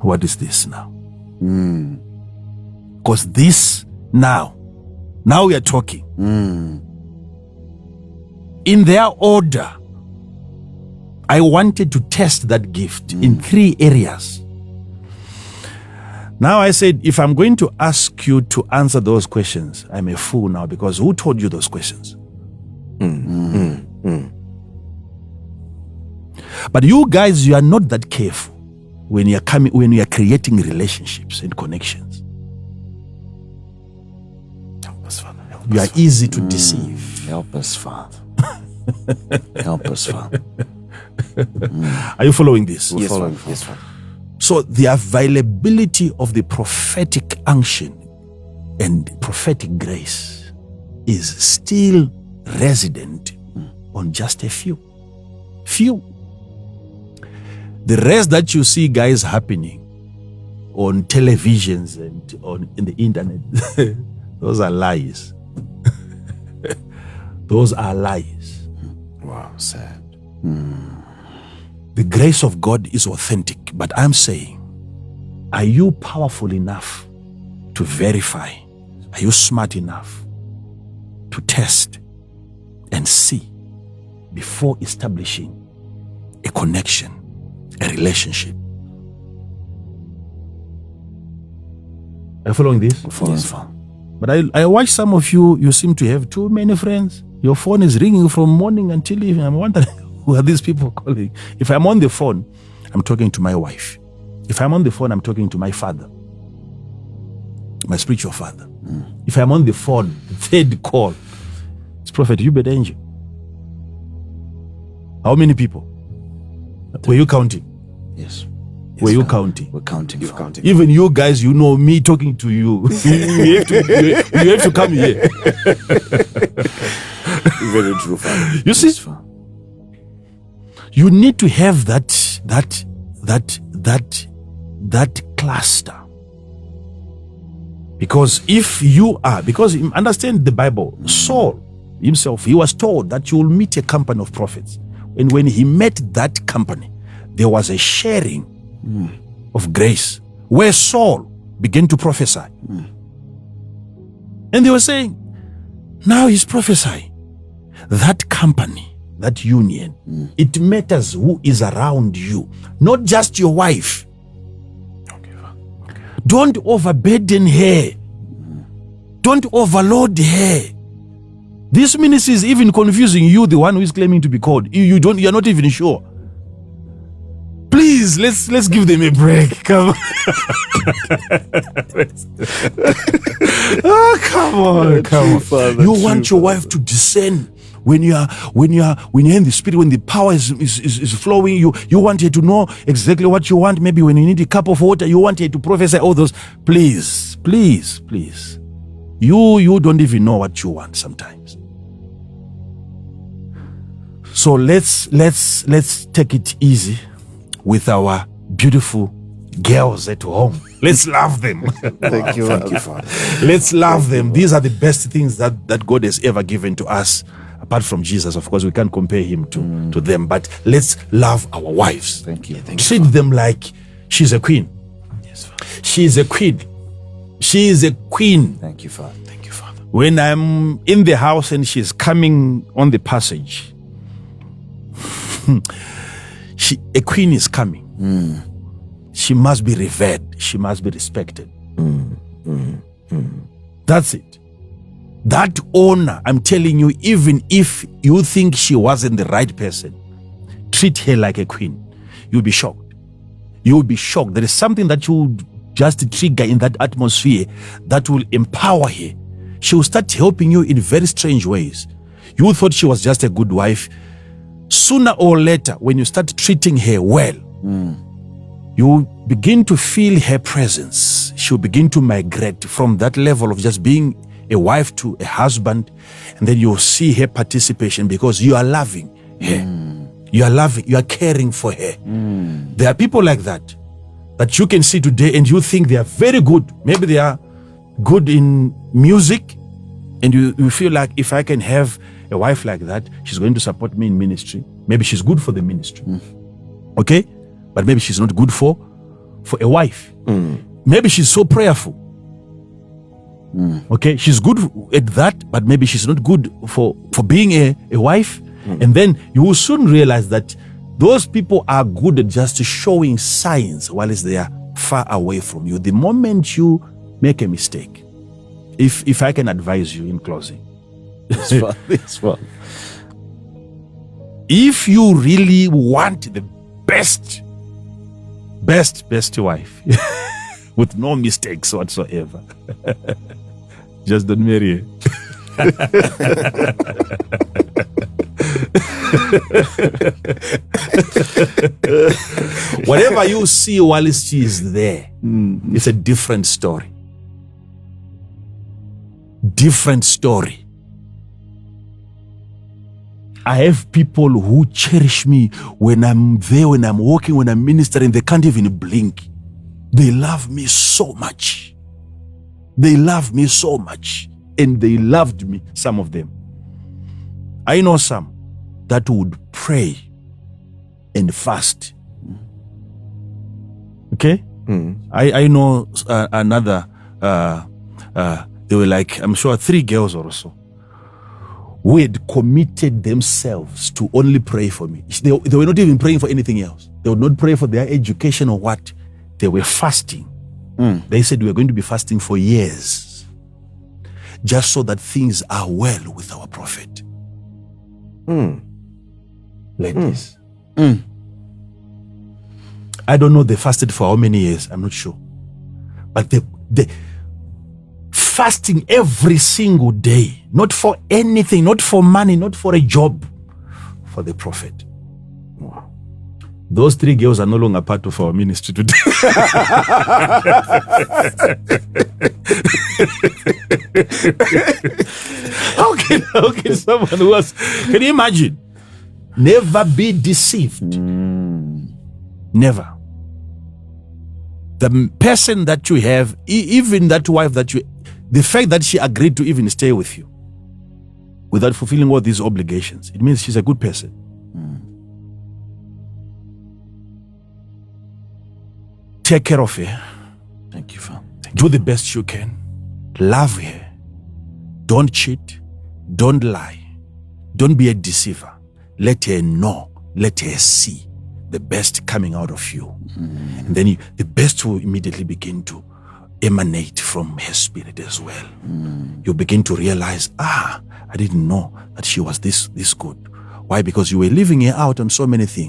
What is this now? Because this now we are talking. In their order, I wanted to test that gift in 3 areas. Now I said, if I'm going to ask you to answer those questions, I'm a fool now, because who told you those questions? But you guys, you are not that careful when you are creating relationships and connections. Help us, Father. You are easy to deceive. Help us, Father. Help us, Father. Are you following this? Yes, Father. Yes, Father. So the availability of the prophetic unction and prophetic grace is still resident on just a few. The rest that you see, guys, happening on televisions and in the internet, those are lies. Those are lies. Wow, sad. The grace of God is authentic, but I'm saying, are you powerful enough to verify? Are you smart enough to test and see before establishing a connection, a relationship? Are you following this? Yes. But I watch some of you, you seem to have too many friends. Your phone is ringing from morning until evening. I'm wondering, who are these people calling? If I'm on the phone, I'm talking to my wife. If I'm on the phone, I'm talking to my father, my spiritual father. If I'm on the phone, the third call, it's Prophet Hubert Angel. How many people? Were you counting? Yes. Were you counting? We're counting. You're counting. Even you guys, you know me talking to you. you have to come here. Very true, Father. You see, Yes, Father. you need to have that cluster. Because understand the Bible, Saul himself, he was told that you will meet a company of prophets. And when he met that company, there was a sharing of grace where Saul began to prophesy. And they were saying, now he's prophesying. That company, that union, it matters who is around you, not just your wife. Don't overburden her. Don't overload her. This ministry is even confusing you, the one who is claiming to be called. You're not even sure. Please, let's give them a break. Come on. Come on. Father, You want your wife to discern when you're in the spirit, when the power is flowing. You want her to know exactly what you want. Maybe when you need a cup of water, you want her to prophesy all those. Please. You don't even know what you want sometimes. So let's take it easy with our beautiful girls at home. Let's love them. Thank you, Father. Let's love them. These are the best things that God has ever given to us. Apart from Jesus, of course, we can't compare him to them. But let's love our wives. Thank you. Treat them like she's a queen. Yes, Father. She is a queen. She is a queen. Thank you, Father. Thank you, Father. When I'm in the house and she's coming on the passage, a queen is coming. She must be revered. She must be respected. That's it. That honor, I'm telling you, even if you think she wasn't the right person, treat her like a queen. You'll be shocked. You'll be shocked. There is something that you just trigger in that atmosphere that will empower her. She will start helping you in very strange ways. You thought she was just a good wife. Sooner or later, when you start treating her well, begin to feel her presence. She'll begin to migrate from that level of just being a wife to a husband, and then you'll see her participation because you are loving her. You are loving, you are caring for her. There are people like that you can see today and you think they are very good. Maybe they are good in music, and you feel like if I can have a wife like that, she's going to support me in ministry. Maybe she's good for the ministry. Okay? But maybe she's not good for a wife. Maybe she's so prayerful. Okay? She's good at that, but maybe she's not good for being a wife. And then you will soon realize that those people are good at just showing signs while they are far away from you. The moment you make a mistake, if I can advise you in closing, This one. if you really want the best wife with no mistakes whatsoever, just don't marry her. Whatever you see while she is there, it's a different story. Different story. I have people who cherish me when I'm there, when I'm walking, when I'm ministering. They can't even blink. They love me so much. They love me so much. And they loved me, some of them. I know some that would pray and fast. Okay? I know another, they were like, I'm sure 3 girls or so, who had committed themselves to only pray for me. They were not even praying for anything else. They would not pray for their education or what. They were fasting. They said we are going to be fasting for years, just so that things are well with our prophet. Ladies. I don't know they fasted for how many years. I'm not sure. But they fasting every single day, not for anything, not for money, not for a job, for the prophet. Wow. Those 3 girls are no longer part of our ministry today. How can someone who was, can you imagine? Never be deceived. Never. The person that you have, even that wife that you, the fact that she agreed to even stay with you without fulfilling all these obligations, it means she's a good person. Take care of her. Thank you, Father. Do the best you can. Love her. Don't cheat. Don't lie. Don't be a deceiver. Let her know. Let her see the best coming out of you. And then the best will immediately begin to emanate from her spirit as well. You begin to realize, I didn't know that she was this good. Why? Because you were leaving her out on so many things.